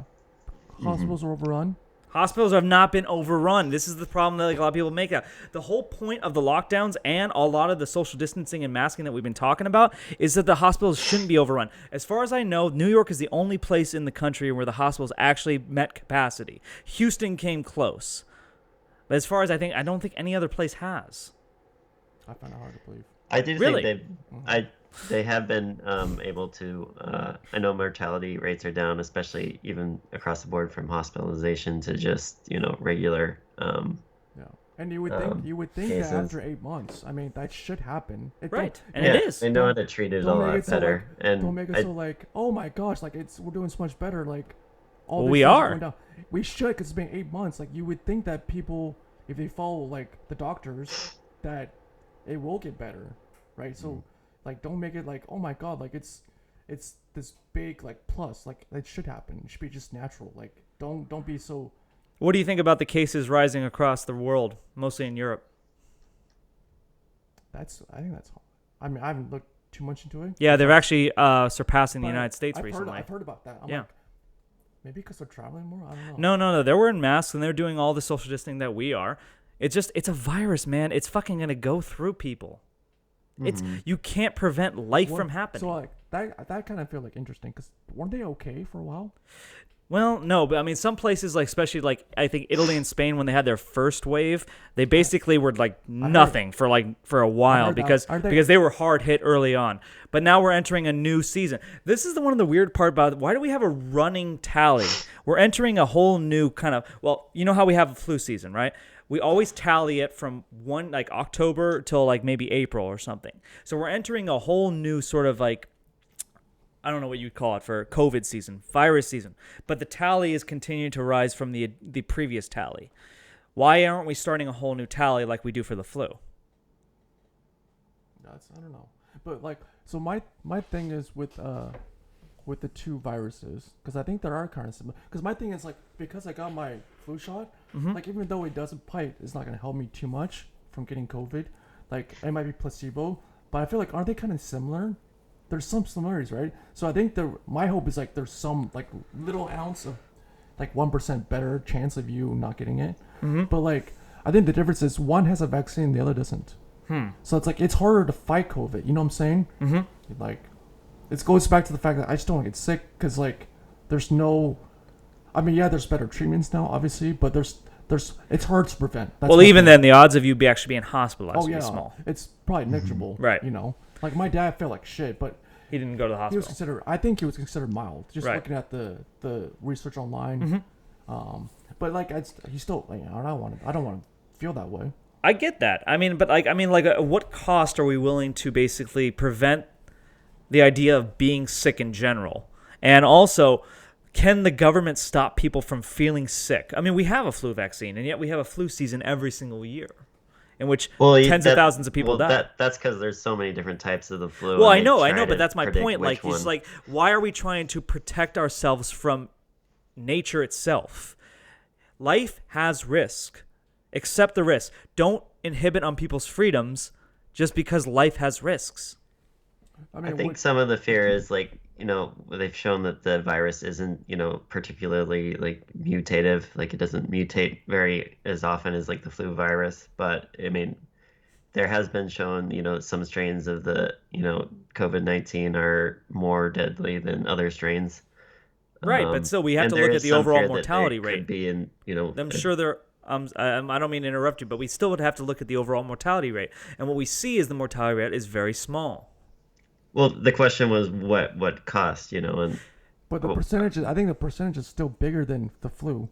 Hospitals are overrun. Hospitals have not been overrun. This is the problem that like, a lot of people make out. The whole point of the lockdowns and a lot of the social distancing and masking that we've been talking about is that the hospitals shouldn't be overrun. As far as I know, New York is the only place in the country where the hospitals actually met capacity. Houston came close. But as far as I don't think any other place has. I find it hard to believe. I do Really? think they have been able to. I know mortality rates are down, especially even across the board from hospitalization to just regular. Yeah, and you would think cases. that after 8 months, I mean, that should happen. Right, and Yeah, it is. they know how to treat it a Don't make lot it so better. like, And don't make it so like, oh my gosh, like we're doing so much better. Like all Well, these we things are. going down. We should, because it's been 8 months. Like you would think that people, if they follow like the doctors, that it will get better, right? So like, don't make it like, oh my god, like it's this big like plus, like it should happen. It should be just natural. Like don't be so. What do you think about the cases rising across the world, mostly in Europe? I think that's. I mean, I haven't looked too much into it. Yeah, they're actually surpassing the But United States I've recently. I've heard about that. I'm Yeah. like, maybe because they're traveling more. I don't know. No. They're wearing masks and they're doing all the social distancing that we are. It's a virus, man. It's fucking gonna go through people. You can't prevent life from happening. So like that kind of feel like interesting because weren't they okay for a while? Well, no, but I mean, some places, like especially like I think Italy and Spain, when they had their first wave, they basically were like nothing for a while heard that. because Are they- because they were hard hit early on. But now we're entering a new season. This is one of the weird part about why do we have a running tally? We're entering a whole new kind of you know how we have a flu season, right? We always tally it from like October till like maybe April or something. So we're entering a whole new sort of like, I don't know what you'd call it for COVID season, virus season. But the tally is continuing to rise from the previous tally. Why aren't we starting a whole new tally like we do for the flu? I don't know. But like, so my thing is with the two viruses, because I think there are kind of similar. Because my thing is like, because I got my flu shot, like even though it doesn't bite, it's not gonna help me too much from getting COVID. Like it might be placebo, but I feel like aren't they kind of similar? There's some similarities, right? So I think my hope is like there's some like little ounce of like 1% better chance of you not getting it. But like I think the difference is one has a vaccine, the other doesn't. So it's like it's harder to fight COVID. You know what I'm saying? Like it goes back to the fact that I just don't want to get sick because like there's no. I mean, yeah, there's better treatments now, obviously, but there's it's hard to prevent. That's Well, my even thing. then, the odds of you actually being hospitalized Oh would yeah, be small. it's probably negligible, Right. You know, like my dad felt like shit, but He didn't go to the he was hospital. considered. I think he was considered mild. Just Right. looking at the research online. But like, he's still. Like, I don't want to feel that way. I get that. I mean, but at what cost are we willing to basically prevent the idea of being sick in general? And also, can the government stop people from feeling sick? I mean, we have a flu vaccine, and yet we have a flu season every single year, in which tens of thousands of people die. That's because there's so many different types of the flu. Well, and I they know, try but to that's my predict point. Like, which it's one. like, why are we trying to protect ourselves from nature itself? Life has risk. Accept the risk. Don't inhibit on people's freedoms just because life has risks. I think some of the fear is like, they've shown that the virus isn't, particularly like mutative. Like it doesn't mutate very as often as like the flu virus. But I mean, there has been shown, some strains of the, COVID-19 are more deadly than other strains. Right, but still, we have and to there look at is the some overall fear that mortality it rate. could be in, I'm sure there. I don't mean to interrupt you, but we still would have to look at the overall mortality rate, and what we see is the mortality rate is very small. Well, the question was what cost, and But the percentage, I think the percentage is still bigger than the flu.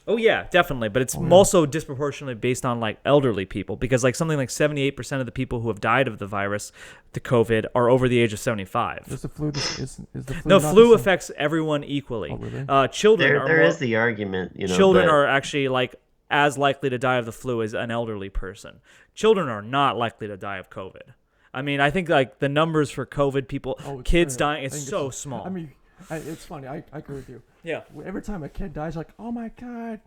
Oh yeah, definitely, but it's also disproportionately based on like elderly people because like something like 78% of the people who have died of the virus, the COVID, are over the age of 75. Is the flu? Is the flu? No, not flu the same? affects everyone equally. Oh, really? Children are there more, is the argument, children that- are actually like as likely to die of the flu as an elderly person. Children are not likely to die of COVID. I mean, I think like the numbers for COVID people, kids dying, I it's think so small. I mean, it's funny. I agree with you. Yeah. Every time a kid dies, like, oh my god.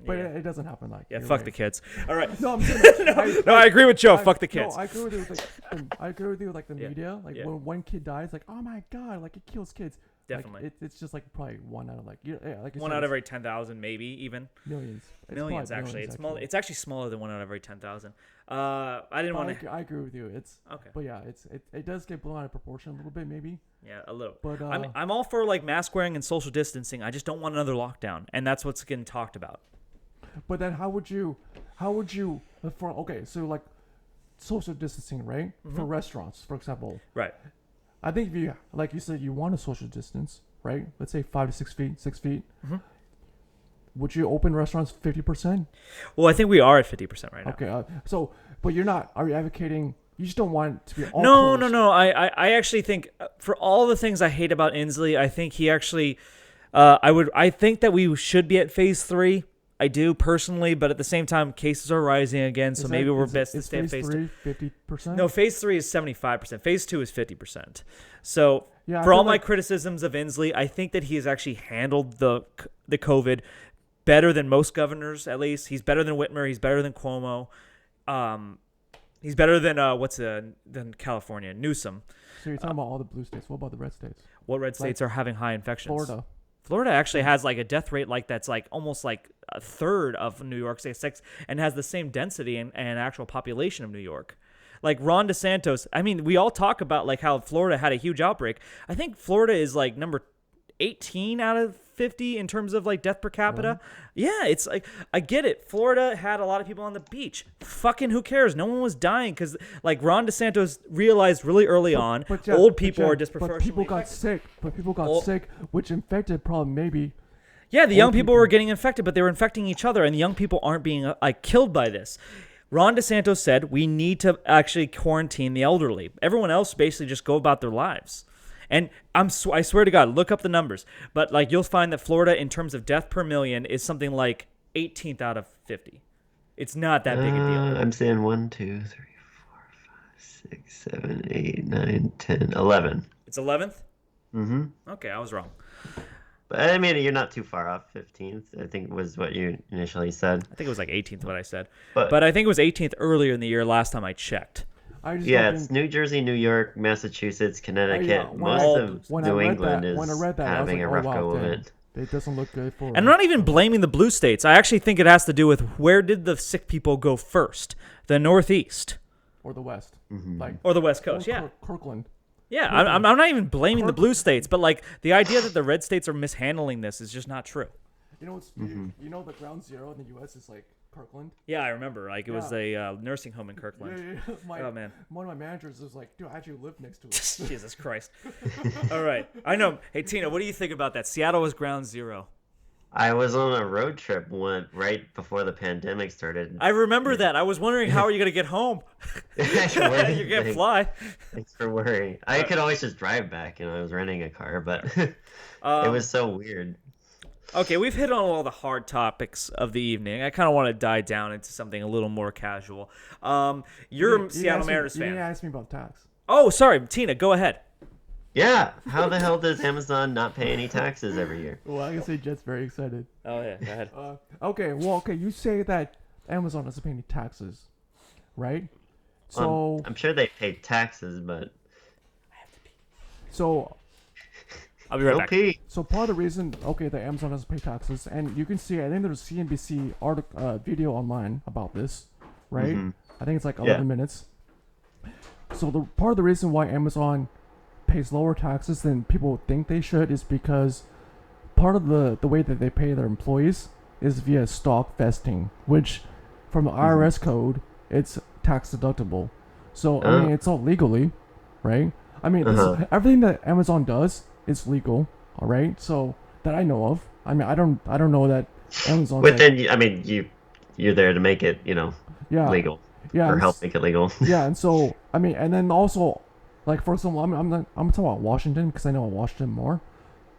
But Yeah. it doesn't happen like. Yeah, you're fuck right. the kids. All right. No, I'm saying, No, I agree with Joe. Fuck the kids. No, I agree with you. With, like, I agree with you with like the Yeah. media. Like Yeah. when one kid dies, like, oh my god, like it kills kids. definitely. Like, it's just like probably one out of like like you One said, out of it's every 10,000, maybe even millions. It's millions. probably Actually, millions, it's small. It's actually smaller than one out of every 10,000. I didn't But want to. I agree with you. It's Okay. but yeah, it does get blown out of proportion a little bit maybe. Yeah, a little. But I'm all for like mask wearing and social distancing. I just don't want another lockdown, and that's what's getting talked about. But then how would you for okay, so like social distancing, right? For restaurants, for example. Right. I think if you like you said you want a social distance, right? Let's say 5 to 6 feet, 6 feet. Would you open restaurants 50%? Well, I think we are at 50% right now. Okay, so but you're not. Are you advocating? You just don't want it to be all. No, closed. no. I actually think for all the things I hate about Inslee, I think he actually, I think that we should be at phase 3. I do personally, but at the same time, cases are rising again, so maybe we're best to stay at phase 2. 50%? No, phase 3 is 75%. Phase 2 is 50%. So Yeah, I for feel all my like- criticisms of Inslee, I think that he has actually handled the COVID better than most governors. At least he's better than Whitmer. He's better than Cuomo. He's better than than California, Newsom. So you're talking about all the blue states. What about the red states? What red states are having high infections? Florida. Actually has like a death rate like that's like almost like a third of New York State, and has the same density and actual population of New York. Like Ron DeSantis, I mean, we all talk about like how Florida had a huge outbreak. I think Florida is like number 18 out of 50 in terms of like death per capita. Yeah, it's like I get it. Florida had a lot of people on the beach. Fucking who cares? No one was dying because like Ron DeSantis realized really early on, old people are disproportionately. But people got sick. Sick, which infected probably maybe. Yeah, the young people were getting infected, but they were infecting each other, and the young people aren't being like killed by this. Ron DeSantis said we need to actually quarantine the elderly. Everyone else basically just go about their lives. And I swear to God, look up the numbers. But like you'll find that Florida, in terms of death per million, is something like 18th out of 50. It's not that big a deal. I'm saying 1, 2, 3, 4, 5, 6, 7, 8, 9, 10, 11. It's 11th? Mm-hmm. Okay, I was wrong. But I mean, you're not too far off. 15th, I think, was what you initially said. I think it was like 18th what I said. But I think it was 18th earlier in the year last time I checked. Yeah, it's New Jersey, New York, Massachusetts, Connecticut. Most of New England is having a rough go of it. It doesn't look good for. And I'm not even blaming the blue states. I actually think it has to do with where did the sick people go first? The Northeast or the West, or the West Coast. Yeah, Kirkland. Yeah, I'm not even blaming the blue states, but like the idea that the red states are mishandling this is just not true. You know what's you know the ground zero in the U.S. is like Kirkland. Yeah, I remember. Like it was a nursing home in Kirkland. Yeah. Oh man, one of my managers was like, "Dude, I actually live next to it." Jesus Christ! All right, I know. Hey Tina, what do you think about that? Seattle was ground zero. I was on a road trip right before the pandemic started. I remember that. I was wondering how are you gonna get home? You can't fly. Thanks for worrying. I could always just drive back. I was renting a car, but it was so weird. Okay, we've hit on all the hard topics of the evening. I kind of want to dive down into something a little more casual. You're a Seattle Mariners fan. You didn't ask me about tax. Oh, sorry, Tina, go ahead. Yeah, how the hell does Amazon not pay any taxes every year? Well, I can say Jet's very excited. Oh yeah, go ahead. Okay, you say that Amazon doesn't pay any taxes, right? So I'm sure they pay taxes, but I have to pee. So I'll be right back. pee. So part of the reason, that Amazon doesn't pay taxes, and you can see, I think there's a CNBC video online about this, right? Mm-hmm. I think it's like 11 minutes. So the part of the reason why Amazon pays lower taxes than people think they should is because part of the way that they pay their employees is via stock vesting, which from the IRS code, it's tax deductible. So, I mean, it's all legally, right? I mean, everything that Amazon does is legal, all right? So, that I know of. I mean, I don't know that Amazon... But then, I mean, you're there to make it, legal. Yeah. Or help make it legal. Yeah, and so, I mean, and then also... Like, for example, I'm talking about Washington because I know Washington more.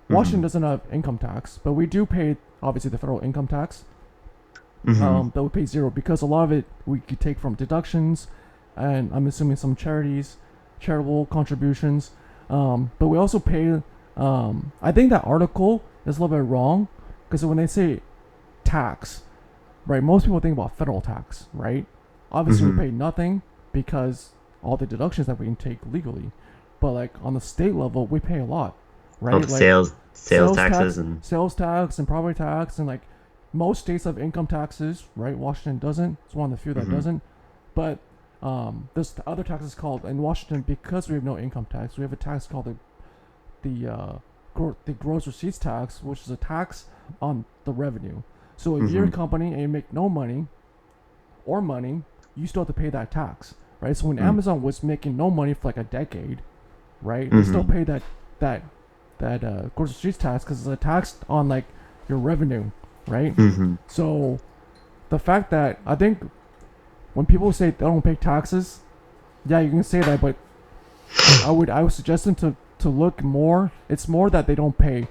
Washington doesn't have income tax, but we do pay, obviously, the federal income tax. That we pay zero because a lot of it we could take from deductions, and I'm assuming some charitable contributions. But we also pay, I think that article is a little bit wrong because when they say tax, right, most people think about federal tax, right? Obviously, we pay nothing because all the deductions that we can take legally, but like on the state level we pay a lot. right? Oh, Like sales taxes and sales tax and property tax, and like most states have income taxes, right? Washington doesn't. It's one of the few that doesn't. But there's the other taxes called in Washington, because we have no income tax. We have a tax called the gross receipts tax, which is a tax on the revenue. So if you're a company and you make no money or money, you still have to pay that tax, right? So when Amazon was making no money for like a decade, right, they still pay that gross receipts tax because it's a tax on like your revenue, right? So the fact that I think when people say they don't pay taxes, yeah, you can say that, but I would suggest them to look more. It's more that they don't pay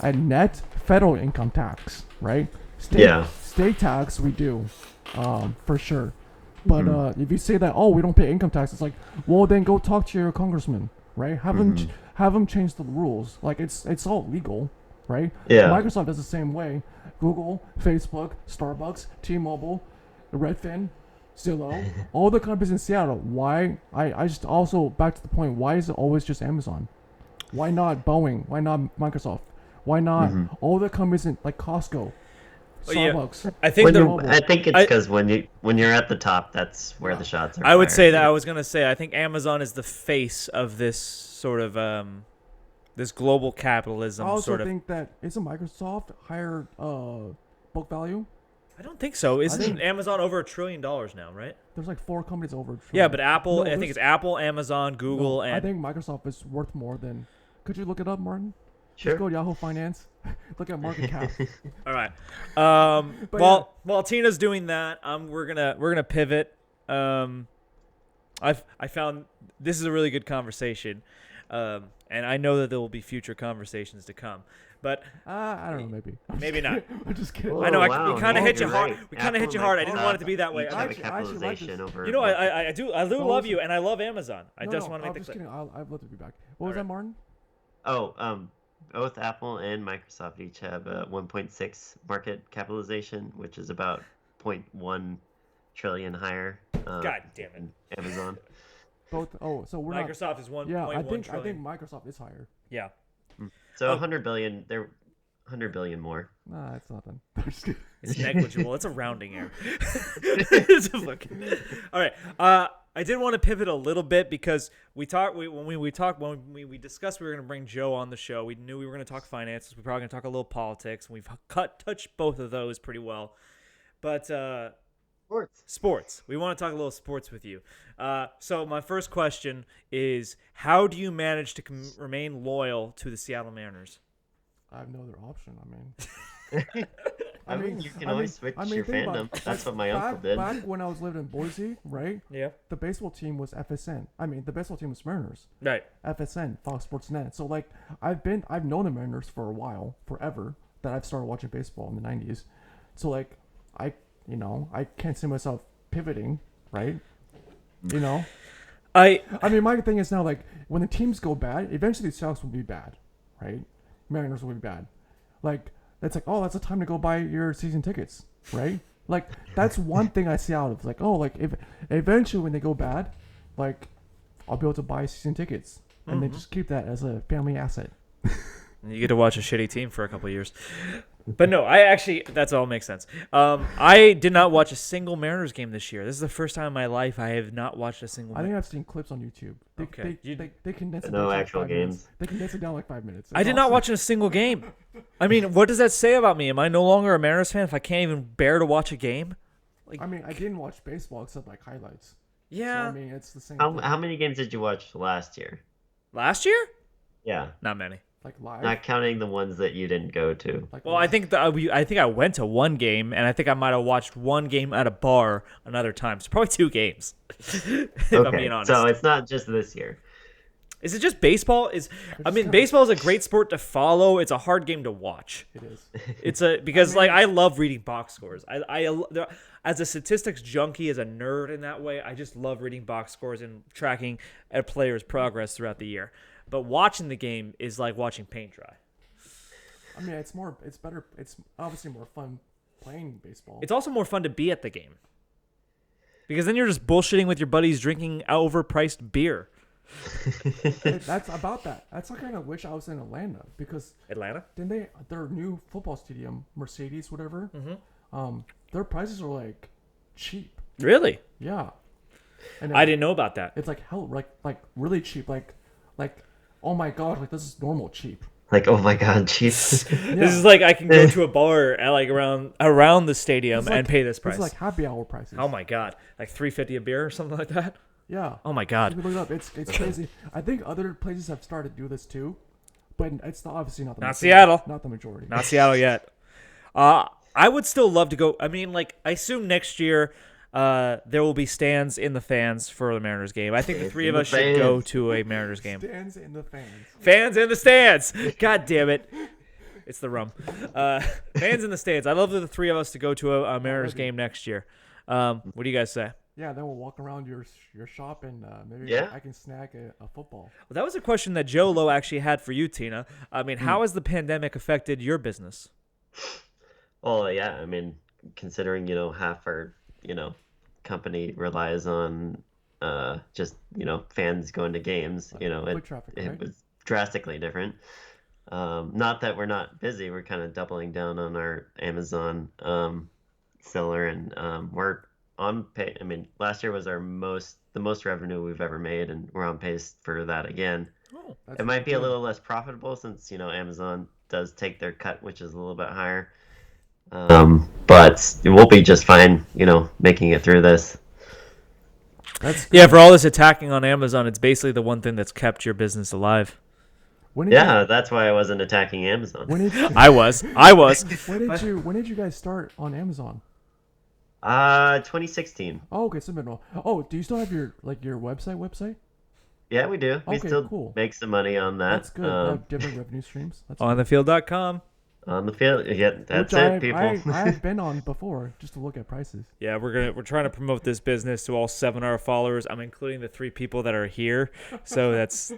a net federal income tax, right? State tax we do, for sure. But if you say that, oh, we don't pay income tax, it's like, well, then go talk to your congressman, right? Have them change the rules. Like it's all legal, right? Yeah. Microsoft does the same way. Google, Facebook, Starbucks, T-Mobile, Redfin, Zillow, all the companies in Seattle. Why? I just also back to the point. Why is it always just Amazon? Why not Boeing? Why not Microsoft? Why not all the companies in like Costco, Starbucks? Yeah. I think I think it's because when you're at the top, that's where the shots are. I would say that I was gonna say I think Amazon is the face of this sort of this global capitalism. I also sort of. think that isn't Microsoft higher book value? I don't think so. Isn't Amazon over $1 trillion now, right? There's like 4 companies over. Yeah, but Apple. I think it's Apple, Amazon, Google, and I think Microsoft is worth more than. Could you look it up, Martin? Sure. Just go to Yahoo Finance. Look at market cap. All right. While Tina's doing that, we're gonna pivot. I found this is a really good conversation, and I know that there will be future conversations to come. But I don't know, maybe not. I'm just kidding. Whoa, I know wow. we kind of hit you You're hard. right. We kind of hit you Apple hard. and I didn't want it to be that way. Microsoft I each have a actually like capitalization this. I over. do love you, and I love Amazon. I just want to make I'm just the kidding. I'd love to be back. What was that, Martin? Both Apple and Microsoft each have a 1.6 market capitalization, which is about 0.1 trillion higher. God damn it. than Amazon. Both. Oh, so we're Microsoft is 1.1 Yeah, I think trillion. Microsoft is higher. Yeah. So 100 billion. They're 100 billion more. Nah, it's nothing. I'm just kidding. It's negligible. It's a rounding error. It's a fucking... All right. I did want to pivot a little bit because when we discussed we were going to bring Joe on the show, we knew we were going to talk finances. We're probably going to talk a little politics. And we've touched both of those pretty well. But sports. We want to talk a little sports with you. So my first question is, how do you manage to remain loyal to the Seattle Mariners? I have no other option. I mean, you can always switch your fandom. That's what my uncle did. Back when I was living in Boise, right? Yeah. The baseball team was FSN. The baseball team was Mariners. Right. FSN, Fox Sports Net. So like, I've known the Mariners for a while, forever. That I've started watching baseball in the '90s. So like, I can't see myself pivoting, right? My thing is now, like, when the teams go bad, eventually the Seahawks will be bad, right? Mariners will be bad. Like, that's like, oh, that's the time to go buy your season tickets, right? Like, that's one thing I see out of, like, oh, like, if eventually when they go bad, like, I'll be able to buy season tickets and then just keep that as a family asset. You get to watch a shitty team for a couple of years. But no, that's all makes sense. I did not watch a single Mariners game this year. This is the first time in my life I have not watched a single. I think I've seen clips on YouTube. They condense it. No down actual like 5 games. minutes. They condense it down like 5 minutes. I did not watch a single game. I mean, what does that say about me? Am I no longer a Mariners fan if I can't even bear to watch a game? Like, I didn't watch baseball except like highlights. Yeah. So, it's the same. How many games did you watch last year? Last year? Yeah. Not many. Like live. Not counting the ones that you didn't go to. Like well, I think I went to one game, and I think I might have watched one game at a bar another time. So probably 2 games, if I'm being honest. So it's not just this year. Is it just baseball? Baseball is a great sport to follow. It's a hard game to watch. It is. It's because I love reading box scores. As a statistics junkie, as a nerd in that way, I just love reading box scores and tracking a player's progress throughout the year. But watching the game is like watching paint dry. It's better. It's obviously more fun playing baseball. It's also more fun to be at the game. Because then you're just bullshitting with your buddies drinking overpriced beer. That's about that. That's I kind of wish I was in Atlanta because Atlanta? then their new football stadium, Mercedes, whatever. Mm-hmm. Their prices are like cheap. Really? Yeah. And I didn't know about that. It's like hell, like really cheap. Like oh my god, like this is normal cheap. Like, oh my god, jeez. This is like I can go to a bar at like around the stadium It's like- and pay this price. It's like happy hour prices. Oh my god, like $3.50 a beer or something like that. Yeah. Oh my You god. can look it up. It's crazy. I think other places have started to do this too, but it's obviously not the Not majority. Seattle. Not the majority. Not Seattle yet. I would still love to go. I mean, like I assume next year there will be stands in the fans for the Mariners game. I think the three of us should go to a Mariners game. Stands in the fans. Fans in the stands. God damn it. It's the rum. Fans in the stands. I'd love the three of us to go to a Mariners game next year. What do you guys say? Yeah, then we'll walk around your shop and maybe Yeah. I can snag a football. Well, that was a question that Joe Lowe actually had for you, Tina. I mean, how has the pandemic affected your business? Well, yeah, I mean, considering, half our, company relies on just, fans going to games, Foot traffic, it right? was drastically different. Not that we're not busy, we're kind of doubling down on our Amazon seller, and we're on pay. I mean, last year was the most revenue we've ever made, and we're on pace for that again. Oh, That's It might be a good. little less profitable since, Amazon does take their cut, which is a little bit higher. But we'll be just fine, making it through this. That's yeah, for all this attacking on Amazon, it's basically the one thing that's kept your business alive. when did Yeah, that's why I wasn't attacking Amazon. when did I was. when did you guys start on Amazon? 2016. Oh, okay, so no. Oh, do you still have your website? Yeah, we do. We Okay, still cool. make some money on that. That's good. Have different revenue streams. That's OnTheField.com. On the field. Yeah, that's Which it, people. I've been on before just to look at prices. Yeah, we're trying to promote this business to all 7 of our followers. I'm including the 3 people that are here, so that's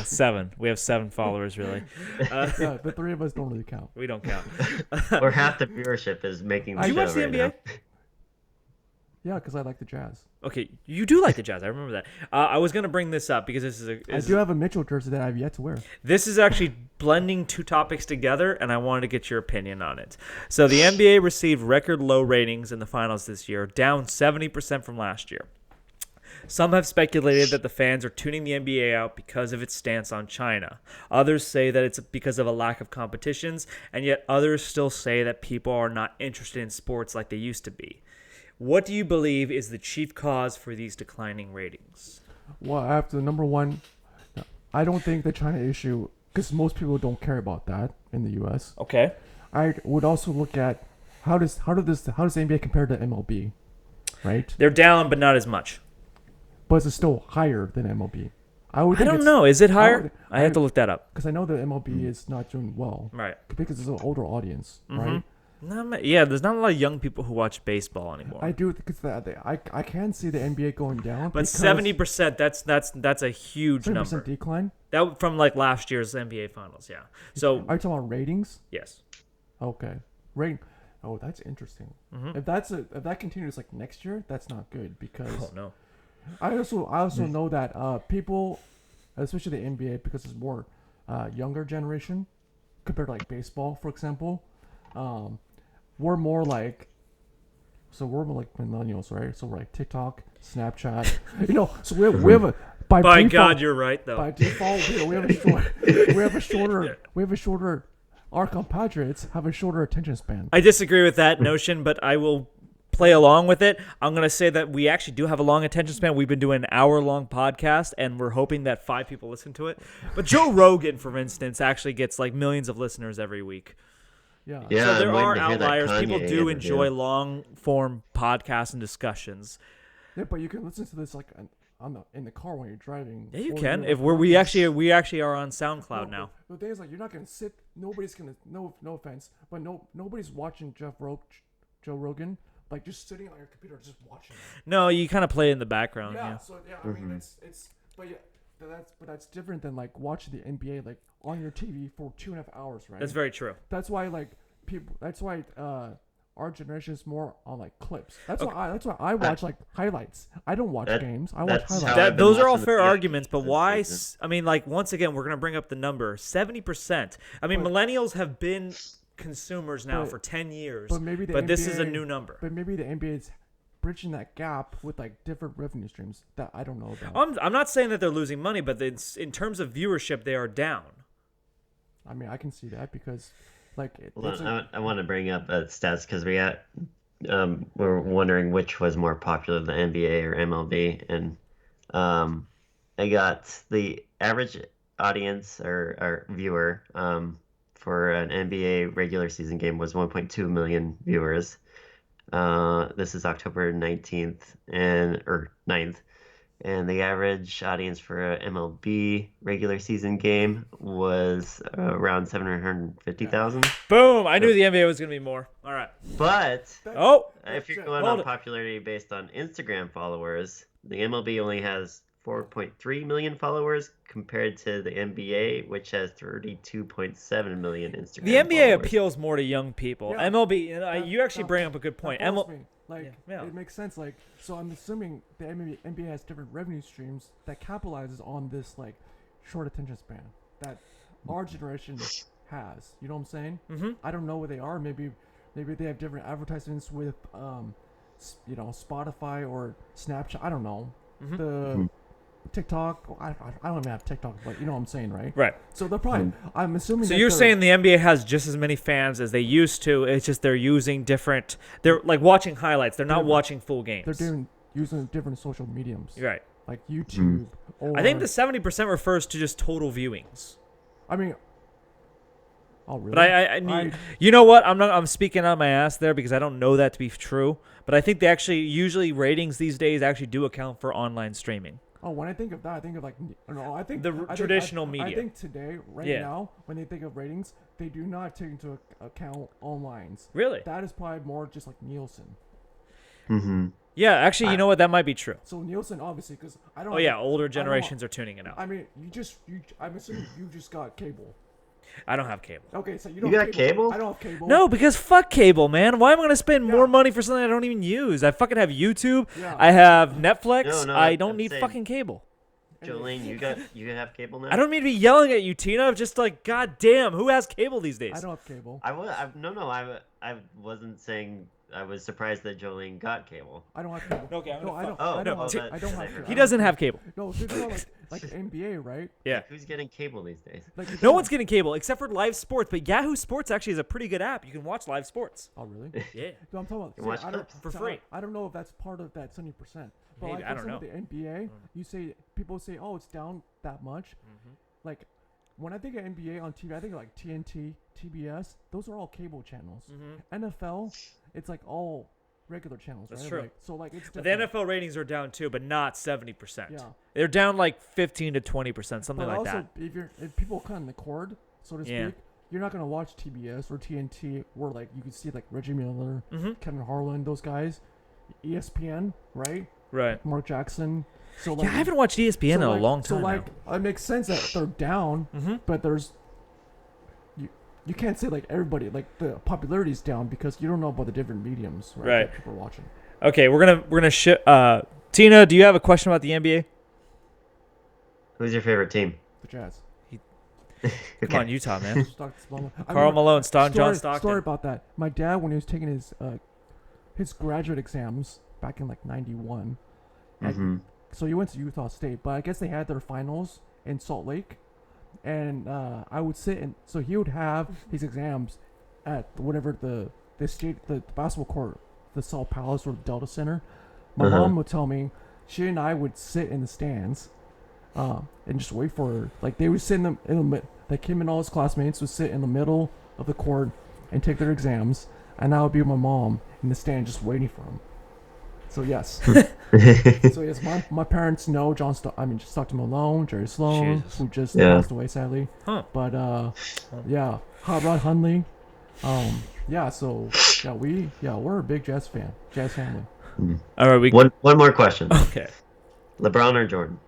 7. We have 7 followers really. Yeah, the three of us don't really count. We don't count. Or half the viewership is making the Do you show watch the right NBA? now. Yeah, because I like the Jazz. Okay, you do like the Jazz. I remember that. I was gonna bring this up because I do have a Mitchell jersey that I've yet to wear. this is actually blending 2 topics together, and I wanted to get your opinion on it. So the NBA received record low ratings in the finals this year, down 70% from last year. Some have speculated that the fans are tuning the NBA out because of its stance on China. Others say that it's because of a lack of competitions, and yet others still say that people are not interested in sports like they used to be. What do you believe is the chief cause for these declining ratings? Well, after number one, I don't think the China issue, because most people don't care about that in the U.S. Okay. I would also look at how does the NBA compare to MLB, right? They're down, but not as much. But it's still higher than MLB. I don't know. Is it higher? I have to look that up. because I know that MLB is not doing well Right. because it's an older audience, right? Yeah, there's not a lot of young people who watch baseball anymore. I do because I can see the NBA going down. But 70%, that's a huge 70% number. decline. That from like last year's NBA Finals, yeah. So Are you talking about ratings? yes, Okay, rating. Oh, that's interesting. If that continues like next year, that's not good because oh no, I also know that people, especially the NBA, because it's more younger generation compared to like baseball, for example. We're more like millennials, right? So we're like TikTok, Snapchat, So we have a by by default, God, you're right though. by default we have a shorter. Our compatriots have a shorter attention span. I disagree with that notion, but I will play along with it. I'm going to say that we actually do have a long attention span. We've been doing an hour-long podcast, and we're hoping that 5 people listen to it. But Joe Rogan, for instance, actually gets like millions of listeners every week. Yeah. Yeah, So I'm there waiting are to hear that outliers. Kanye People do interview. enjoy long-form podcasts and discussions. Yeah, but you can listen to this like in the car when you're driving. Yeah, you or can. you're, If like, we walking. actually are on SoundCloud now. The thing is, like, you're not gonna sit. Nobody's gonna. No offense, but nobody's watching Joe Rogan, like just sitting on your computer just watching. No, you kind of play it in the background. Yeah. Yeah. So yeah, I mean it's but yeah, that's different than like watching the NBA like on your TV for 2.5 hours, right? That's very true. That's why like people. That's why our generation is more on like clips. That's why I watch like highlights. I don't watch games. I watch that's highlights. how I've been Those are all watching the fair PF arguments, but this why? season. I mean, like once again, we're gonna bring up the number 70%. I mean, millennials have been consumers now but- for 10 years, but maybe the but this is a NBA new number. But maybe the NBA is bridging that gap with like different revenue streams that I don't know about. I'm not saying that they're losing money, but in terms of viewership, they are down. I mean, I can see that because, like, Hold on, I want to bring up stats because we're wondering which was more popular, the NBA or MLB, and I got the average audience or viewer for an NBA regular season game was 1.2 million viewers. This is October 19th or 9th. And the average audience for a MLB regular season game was around 750,000. Boom! I knew the NBA was gonna be more. All right. But Oh, if you're going hold on it. popularity based on Instagram followers, the MLB only has 4.3 million followers compared to the NBA, which has 32.7 million Instagram The NBA followers. appeals more to young people. Yeah. MLB, That- you actually that- bring up a good point. that follows me. Like, yeah. it makes sense. Like, so I'm assuming the NBA has different revenue streams that capitalizes on this like short attention span that our generation has. You know what I'm saying? Mm-hmm. I don't know what they are. Maybe they have different advertisements with Spotify or Snapchat. I don't know. Mm-hmm. The TikTok. I don't even have TikTok, but you know what I'm saying, right? Right. So they're probably. I'm assuming. So that you're they're- saying the NBA has just as many fans as they used to. It's just they're using different. They're like watching highlights. They're not They're- watching full games. they're using different social mediums, Right. like YouTube. Or, I think the 70% refers to just total viewings. I mean. Oh really? But I you know what? I'm speaking on my ass there because I don't know that to be true. But I think they actually usually ratings these days actually do account for online streaming. Oh, when I think of that, I think of like no. I think The I think- traditional I media. think today, right Yeah. now, when they think of ratings, they do not take into account onlines. Really? That is probably more just like Nielsen. Mm-hmm. Yeah, actually, you know what? That might be true. So Nielsen, obviously, because I don't. Oh yeah, older I don't- generations are tuning it out. I mean, I'm assuming you just got cable. I don't have cable. Okay, so you You don't. got have cable? I don't have cable. No, because fuck cable, man. Why am I gonna spend more Yeah. money for something I don't even use? I fucking have YouTube. Yeah. I have Netflix. No, I don't I'm need saying- fucking cable. Jolene, you have cable now? I don't mean to be yelling at you, Tina. Just like, goddamn, who has cable these days? I don't have cable. I wasn't saying. I was surprised that Jolene got cable. I don't have cable. Okay, I'm no, gonna I don't. fuck- Oh, I don't. no, have, that- I don't have. that- He doesn't have cable. No, think about like the NBA, right? Yeah. Like, who's getting cable these days? Like No one's getting cable except for live sports, but Yahoo Sports actually is a pretty good app. You can watch live sports. Oh really? Yeah. No, I'm talking about. You watch I don't, clips. For so free. I don't know if that's part of that 70%. But Maybe, like, I don't know. The NBA, you say people say, oh, it's down that much. Like when I think of NBA on TV, I think of like TNT, TBS. Those are all cable channels. NFL, it's like all regular channels. That's right? true. Like, so like it's But different. the NFL ratings are down too, but not 70%. Yeah. They're down like 15 to 20%, something But like also, that. if people cut in the cord, so to Yeah. speak, you're not gonna watch TBS or TNT where like you can see like Reggie Miller, Kevin Harlan, those guys, ESPN, right? Right. Mark Jackson. So like, Yeah, I haven't watched ESPN in a long time So like, now. it makes sense that they're down, but there's you can't say like everybody like the popularity's down because you don't know about the different mediums, right? Right. That people are watching. Okay, we're gonna Tina, do you have a question about the NBA? Who's your favorite team? The Jazz. Come on, Utah, man. Stockton, Carl Malone, John John Stockton. Story about that. My dad, when he was taking his graduate exams back in like '91, so he went to Utah State, but I guess they had their finals in Salt Lake, and I would sit and so he would have his exams at whatever the basketball court, the Salt Palace or the Delta Center. My mom would tell me she and I would sit in the stands, and just wait for her. Like they would sit in the like him and all his classmates would sit in the middle of the court and take their exams, and I would be with my mom in the stand just waiting for him. So yes, my parents know just Stockton Malone, Jerry Sloan, Jesus. who just Yeah. passed away sadly. Huh. But yeah, Hot Rod Hundley. Yeah, so we're a big Jazz family. All right, One more question. Okay. LeBron or Jordan?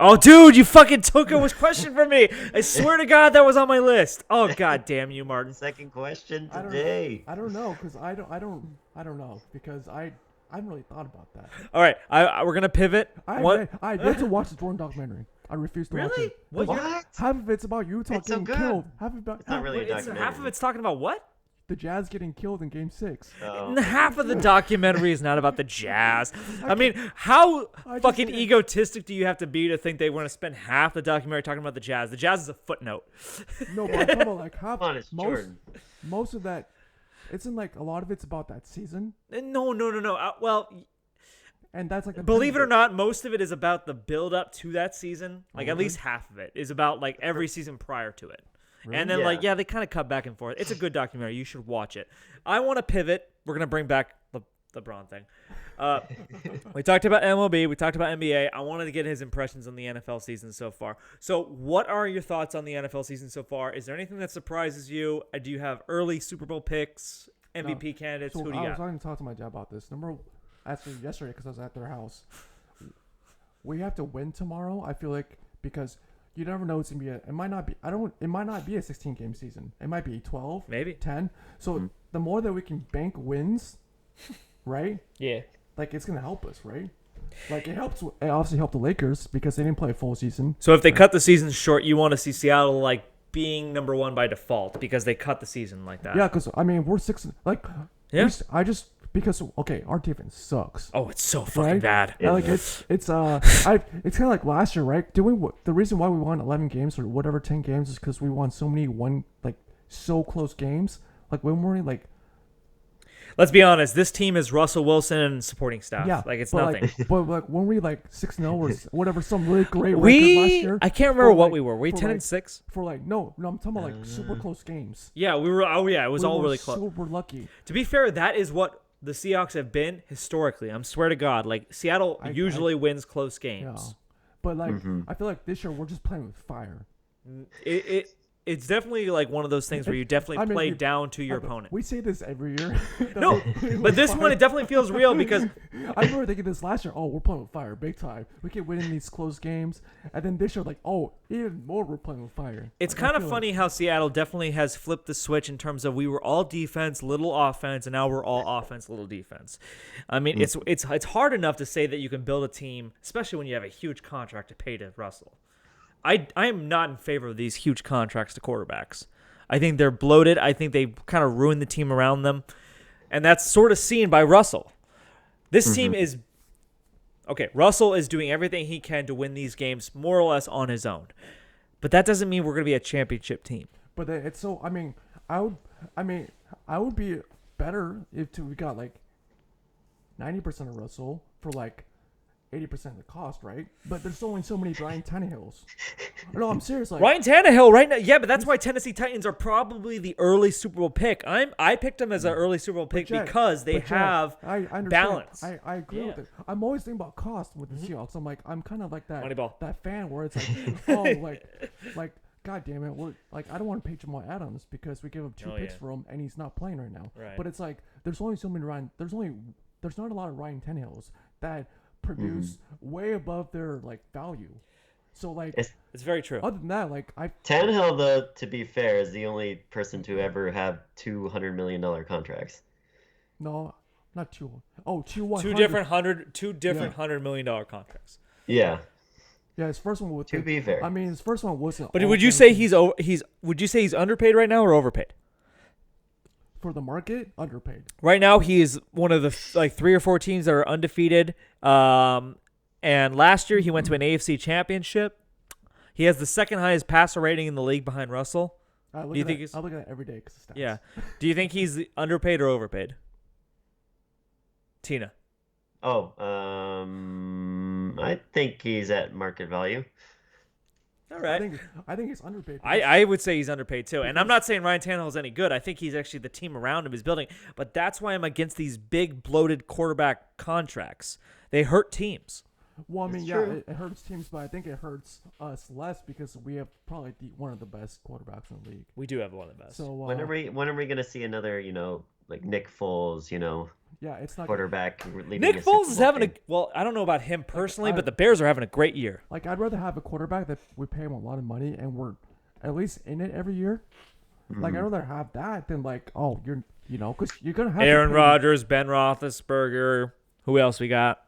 Oh, dude, you fucking took a question from me. I swear to God that was on my list. Oh, God damn you, Martin. Second question I today. don't know because I don't know because I haven't really thought about that. All right, we're gonna pivot. I did to watch the Jordan documentary. I refuse to watch Really? it. What? What? Half of it's about Utah It's so getting good. killed. Half about It's not really a It's, documentary. half of it's talking about what? the Jazz getting killed in Game 6. Oh. And half of the documentary is not about the Jazz. I mean, how I just fucking can't. egotistic do you have to be to think they want to spend half the documentary talking about the Jazz? The Jazz is a footnote. No, but I'm talking about like half. Come on, it's most Jordan. most of that. It's in like a lot of it's about that season, No. Well, and that's like. believe it or not, most of it is about the build up to that season. Like at least half of it is about like every season prior to it. And then Yeah. they kind of cut back and forth. It's a good documentary. You should watch it. I want to pivot. We're gonna bring back the LeBron thing. We talked about MLB. We talked about NBA. I wanted to get his impressions on the NFL season so far. So, what are your thoughts on the NFL season so far? Is there anything that surprises you? Do you have early Super Bowl picks, MVP candidates? So Who do you I was got? going to talk to my dad about this. Actually yesterday because I was at their house. We have to win tomorrow. I feel like because you never know. It's gonna be. It might not be. It might not be a 16-game season. It might be 12, Maybe 10. So the more that we can bank wins, right? Yeah. Like it's gonna help us, right? Like it helps. It obviously helped the Lakers because they didn't play a full season. So if they cut the season short, you want to see Seattle like being number one by default because they cut the season like that. Yeah, because I mean we're 6. Like Yeah. Because our defense sucks. Oh, it's so fucking Right? bad. Yeah, like it's kind of like last year, right? The reason why we won 11 games or whatever 10 games is because we won so many so close games. Like when we're like Let's be honest. This team is Russell Wilson and supporting staff. yeah, Like it's but nothing. but like when we 6-0 or whatever some really great record last year. I can't remember for, what like- we were. Were we for, 10 like- and 6? for no, I'm talking about super close games. Yeah, we were. Oh yeah, it was We all were really close. Super lucky. To be fair, that is what the Seahawks have been historically. I swear to God, like Seattle usually wins close Yeah, games. but I feel like this year we're just playing with fire. It's definitely like one of those things where you definitely play dude, down to your opponent. We say this every year. No, but this one it definitely feels real because I remember thinking this last year. Oh, we're playing with fire, big time. We keep winning these close games, and then this year, even more, we're playing with fire. it's Like, kind I of feel funny how Seattle definitely has flipped the switch in terms of we were all defense, little offense, and now we're all offense, little defense. I mean, it's hard enough to say that you can build a team, especially when you have a huge contract to pay to Russell. I am not in favor of these huge contracts to quarterbacks. I think they're bloated. I think they kind of ruin the team around them. And that's sort of seen by Russell. This team is okay, Russell is doing everything he can to win these games more or less on his own. But that doesn't mean we're going to be a championship team. But it's so. I would be better if we got 90% of Russell for 80% of the cost, right? But there's only so many Ryan Tannehills. No, I'm serious. Ryan Tannehill right now, yeah, but that's why Tennessee Titans are probably the early Super Bowl pick. I picked them as an early Super Bowl pick Jack, because they but Jack, have I understand. balance. I agree with it. I'm always thinking about cost with the Seahawks. I'm kind of like that Moneyball. that fan where it's like God damn it, we're I don't want to pay Jamal Adams because we give him 2 Oh, picks yeah. for him and he's not playing right now. Right. But it's there's only so many there's not a lot of Ryan Tannehills that produce way above their value. So It's very true. other than that, Tannehill, though, to be fair, is the only person to ever have $200 million contracts. no, not two. Oh, two Two different $100 million contracts. Yeah. Yeah, his first one was. To be fair. I mean, his first one wasn't. But all would you say fantasy. would you say he's underpaid right now or overpaid? For the market, underpaid. Right now, he is one of the 3 or 4 teams that are undefeated. And last year, he went to an AFC championship. He has the second highest passer rating in the league behind Russell. I look Do you at think it, he's- I look at it every day because of stats. Yeah. Do you think he's underpaid or overpaid? Tina. Oh, I think he's at market value. All I right. think he's underpaid. I would say he's underpaid too. And I'm not saying Ryan Tannehill is any good. I think he's actually the team around him is building. But that's why I'm against these big bloated quarterback contracts. They hurt teams. Well, I mean, It's yeah, true. it hurts teams, but I think it hurts us less because we have probably one of the best quarterbacks in the league. We do have one of the best. So When are we gonna see another, like Nick Foles, Yeah, it's not quarterback leading Nick a Super Foles is Bowl having team. well, I don't know about him personally, I- but the Bears are having a great year. like I'd rather have a quarterback that we pay him a lot of money and we're at least in it every year. Like I'd rather have that than like, oh, because you're gonna have to Aaron pay Rodgers, Ben Roethlisberger. Who else we got?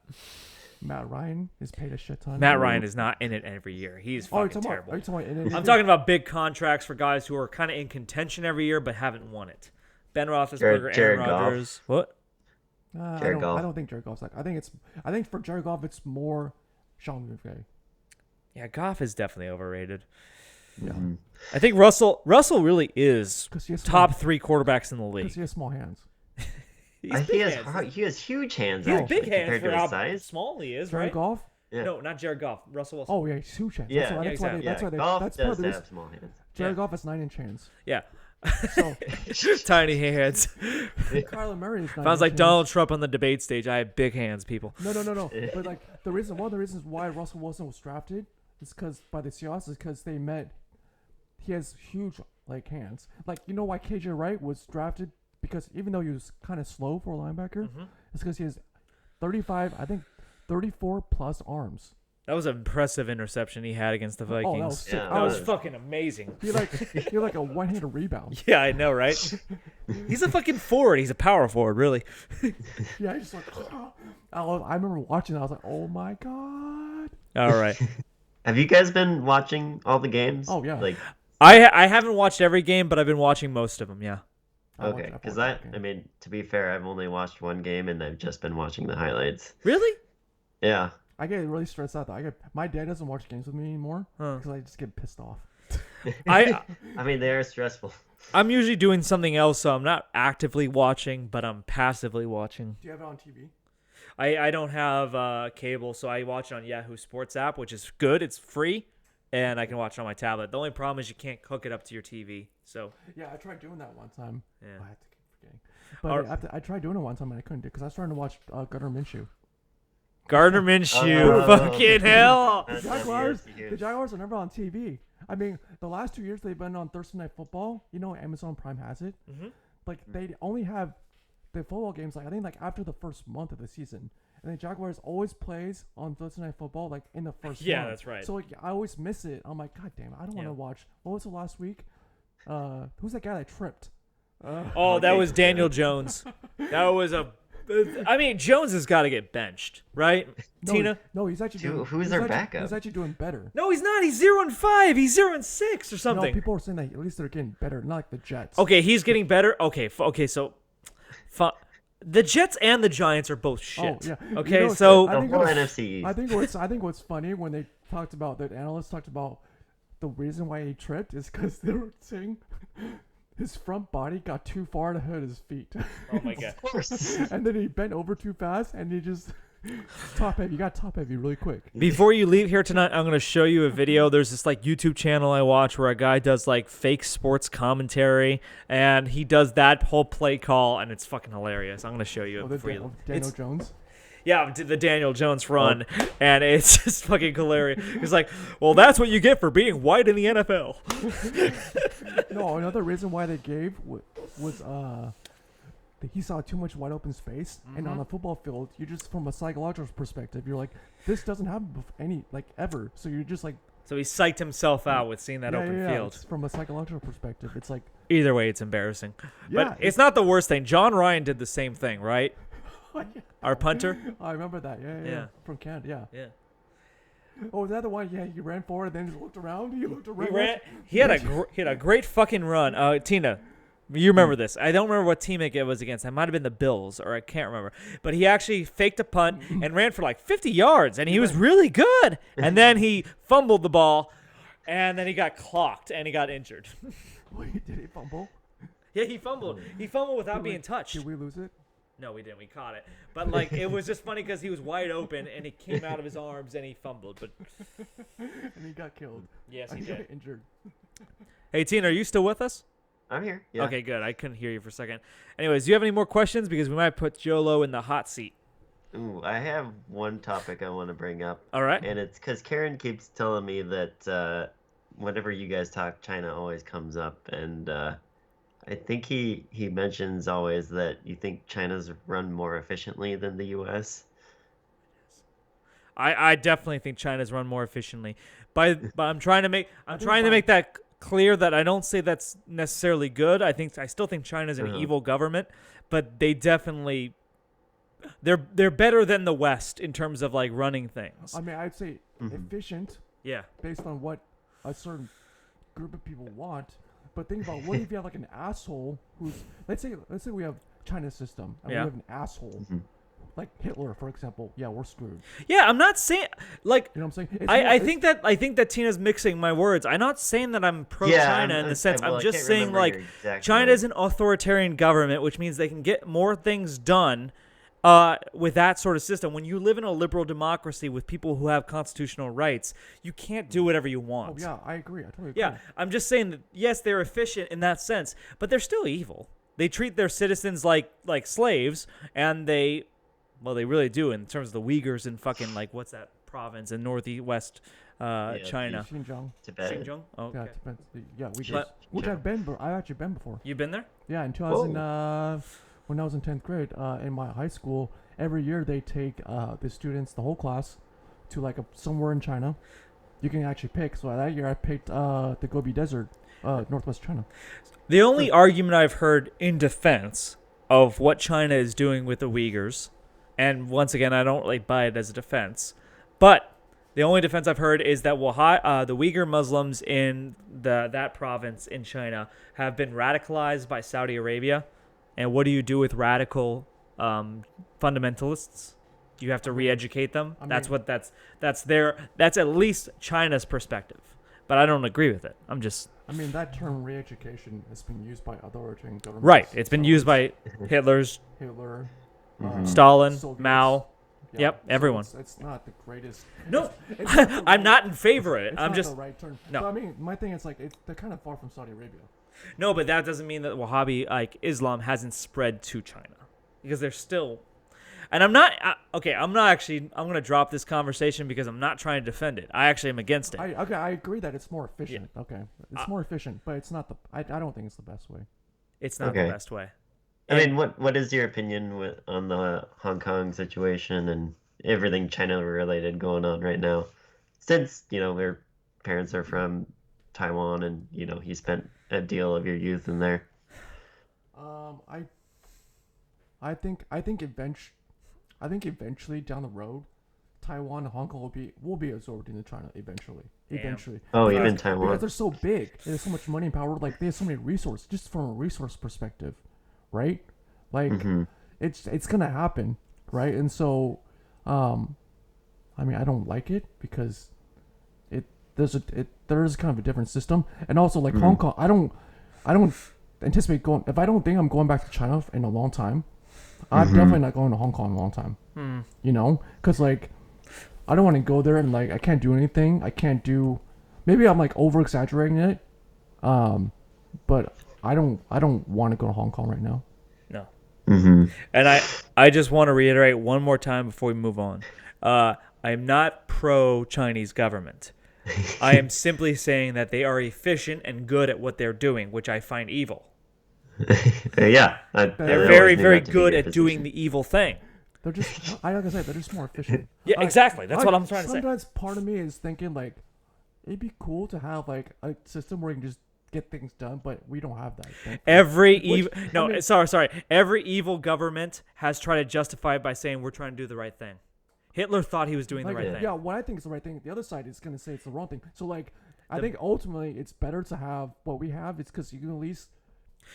Matt Ryan is paid a shit ton. Matt Ryan is not in it every year. He's Oh, fucking terrible. Are you talking about? I'm talking about big contracts for guys who are kind of in contention every year but haven't won it. Ben Roethlisberger, Jared Aaron Goff. Rodgers. What? Jared Goff. I don't think Jared Goff's like. I think for Jared Goff it's more Sean McVay. Yeah, Goff is definitely overrated. Yeah, I think Russell really is 'Cause he has top 3 quarterbacks in the because league. he has small hands. He's He big has hands. he has huge hands. He has actually, big hands compared for to his how size. small he is, Jared right? Goff. Yeah. No, not Jared Goff. Russell Wilson. Oh yeah, he's huge hands. Yeah, that's why, yeah, that's why they. Golf That's part does of the reason. have small hands. Jared Goff has 9-inch hands. Yeah. So Tiny hands. Kyler Murray is 9 Sounds like Donald Trump on the debate stage. I have big hands, people. No. But like one of the reasons why Russell Wilson was drafted is because by the Seahawks is because they met. He has huge like hands. Like why KJ Wright was drafted because even though he was kind of slow for a linebacker, it's because he has 34 plus arms. That was an impressive interception he had against the Vikings. Oh, that was sick. Yeah, That was was- fucking amazing. He like a one-handed rebound. Yeah, I know, right? He's a fucking forward. He's a power forward, really. Yeah, I just like. I remember watching that. I was like, oh my god. All right. Have you guys been watching all the games? Oh, yeah. Like, I haven't watched every game, but I've been watching most of them. Yeah. okay, because I mean, to be fair, I've only watched one game and I've just been watching the highlights. Really? Yeah. I get really stressed out though. My dad doesn't watch games with me anymore Huh. because I just get pissed off. I I mean, they are stressful. I'm usually doing something else, so I'm not actively watching, but I'm passively watching. Do you have it on TV? I don't have cable, so I watch it on Yahoo Sports app, which is good. It's free, and I can watch it on my tablet. The only problem is you can't hook it up to your TV. So Yeah, I tried doing that one time. Yeah. I have to keep forgetting. But I tried doing it one time and I couldn't do it because I was trying to watch Gunnar Minshew. Gardner Minshew, Oh. fucking hell. That's The Jaguars are never on TV. I mean, the last 2 years they've been on Thursday Night Football. Amazon Prime has it. Mhm. Like they only have the football games. Like I think like after the first month of the season, and the Jaguars always plays on Thursday Night Football like in the first. Yeah, month. that's right. So like I always miss it. I'm like, God damn it, I don't want Yeah. to watch. What was the last week? Who's that guy that tripped? Oh, that was Daniel Jones. That was I mean, Jones has got to get benched, right, Tina? No, he's actually doing. Who's he's their actually- backup? He's actually doing better. No, he's not. He's 0-5. He's 0-6 or No, something. people are saying that at least they're getting better, not like the Jets. Okay, he's getting better. Okay, so the Jets and the Giants are both shit. Oh, yeah. Okay, You know, so I The think whole it was- NFC. I think what's funny when they talked about the analysts talked about the reason why he tripped is because they were saying his front body got too far ahead of his feet, oh my god. Of course. and then he bent over too fast, and he just top heavy. You got top heavy really quick. Before you leave here tonight, I'm gonna show you a video. There's this like YouTube channel I watch where a guy does like fake sports commentary, and he does that whole play call, and it's fucking hilarious. I'm gonna show you it Oh, the before you. Daniel It's- Jones. Yeah, the Daniel Jones run, and it's just fucking hilarious. He's like, well, that's what you get for being white in the NFL. No, another reason why they gave was that he saw too much wide open space, and on the football field, you just from a psychological perspective, you're like, this doesn't happen ever. So you're just like, So he psyched himself out with seeing that open field. it's from a psychological perspective, it's like, Either way, it's embarrassing. Yeah, But it's not the worst thing. John Ryan did the same thing, right? Our punter? I remember that. Yeah. Yeah. From Canada. Yeah. Yeah. Oh, was that the one? Yeah, he ran forward, then just looked around. He looked around. He had a great fucking run. Tina, you remember this? I don't remember what team it was against. It might have been the Bills, or I can't remember. But he actually faked a punt and ran for like 50 yards, and he was really good. And then he fumbled the ball, and then he got clocked and he got injured. Wait, did he fumble? Yeah, he fumbled. He fumbled without being touched. Did we lose it? No, we didn't. We caught it. But like, it was just funny because he was wide open and it came out of his arms and he fumbled. But And he got killed. yes, And he he got did. injured. Hey, Tina, are you still with us? I'm here. Yeah. Okay, good. I couldn't hear you for a second. Anyways, do you have any more questions? Because we might put Jolo in the hot seat. Ooh, I have one topic I want to bring up. All right. And it's because Karen keeps telling me that whenever you guys talk, China always comes up. And I think he mentions always that you think China's run more efficiently than the U.S. I definitely think China's run more efficiently. But I'm trying to make I I'm think trying to by make that clear that I don't say that's necessarily good. I still think China's an Uh-huh. evil government, but they're better than the West in terms of like running things. I mean, I'd say Hmm. efficient Yeah. based on what a certain group of people want. But think about what if you have like an asshole who's let's say we have China's system and Yeah. we have an asshole Hmm. like Hitler, for example. Yeah, we're screwed. Yeah, I'm not saying like You know what I'm saying? It's more- I it's- think that Tina's mixing my words. I'm not saying that I'm pro Yeah, China in the sense. well, I'm I just can't saying remember like your exact China's word. an authoritarian government, which means they can get more things done with that sort of system. When you live in a liberal democracy with people who have constitutional rights, you can't do whatever you oh want. yeah, I agree. I totally agree. Yeah, I'm just saying that yes, they're efficient in that sense, but they're still evil. They treat their citizens like slaves, and they really do in terms of the Uyghurs in fucking like what's that province in northwest Yeah, China. Xinjiang. Tibet. Xinjiang. Oh, Yeah, okay. depends. Yeah, we But- which I've been. I've actually been before. You been there? Yeah, in 2000. When I was in 10th grade, in my high school, every year they take the students, the whole class, to like somewhere in China. You can actually pick. So that year I picked the Gobi Desert, northwest China. The only argument I've heard in defense of what China is doing with the Uyghurs, and once again, I don't really buy it as a defense, but the only defense I've heard is that the Uyghur Muslims in that province in China have been radicalized by Saudi Arabia. And what do you do with radical fundamentalists? You have to re-educate them. I That's mean- what that's at least China's perspective. But I don't agree with it. I'm just I mean, that term re-education has been used by authoritarian governments. right. It's been So used by Hitler's, Hitler, Mhm. Stalin, Soviets. Mao. Yeah, Yep, so everyone. It's not the greatest. No, It's not the I'm right- not in favor of it. It's I'm not just the right term. no. So, I mean, my thing is like they're kind of far from Saudi Arabia. no, but that doesn't mean that Wahhabi like Islam hasn't spread to China because they're still. And I'm not okay. I'm not actually. I'm gonna drop this conversation because I'm not trying to defend it. I actually am against it. I agree that it's more efficient. Okay, it's more efficient, but it's not the. I don't think it's the best way. It's not the Okay. best way. I mean, what is your opinion on the Hong Kong situation and everything China related going on right now? Since, your parents are from Taiwan and, you spent a deal of your youth in there. I think eventually down the road, Taiwan and Hong Kong will be absorbed into China eventually. Damn. Eventually. Oh, Because- even Taiwan. Because they're so big, there's so much money and power. Like they have so many resources, just from a resource perspective, right? Like Mhm. it's gonna happen, right? And so, I mean, I don't like it because there's kind of a different system, and also like Hong Kong, I don't anticipate going. If I don't think I'm going back to China in a long time, I'm definitely not going to Hong Kong in a long time. You know, because like I don't want to go there and like I can't do anything. I can't do. Maybe I'm like over exaggerating it, but I don't want to go to Hong Kong right now. No. Mhm. And I just want to reiterate one more time before we move on. I am not pro Chinese government. I am simply saying that they are efficient and good at what they're doing, which I find evil. Yeah. They're very, very good at doing the evil thing. They're just, like I said, they're just more efficient. Yeah, exactly. That's what I'm trying to say. Sometimes part of me is thinking like, it'd be cool to have like a system where you can just get things done, but we don't have that. thankfully. Every evil, I no, mean- sorry. Every evil government has tried to justify it by saying we're trying to do the right thing. Hitler thought he was doing the Like, right thing. yeah, what I think is the right thing. The other side is gonna say it's the wrong thing. So like, I think ultimately it's better to have what we have. It's because you can at least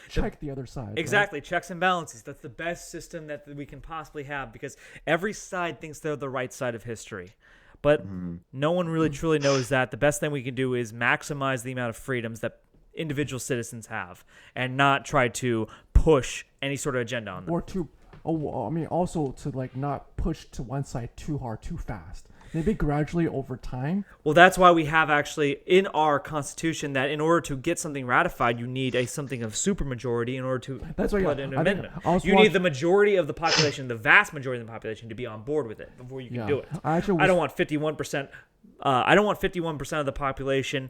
check the other side. right? Exactly, checks and balances. That's the best system that we can possibly have because every side thinks they're the right side of history. But no one really truly knows that. The best thing we can do is maximize the amount of freedoms that individual citizens have and not try to push any sort of agenda on them. Or to, I mean, also to like not push to one side too hard, too fast. Maybe gradually over time. Well, that's why we have actually in our Constitution that in order to get something ratified, you need something of supermajority in order to That's why, put yeah, an I think amendment. I was You watch- need the majority of the population, the vast majority of the population, to be on board with it before you can Yeah. do it. I actually I don't was- want 51%. I don't want 51% of the population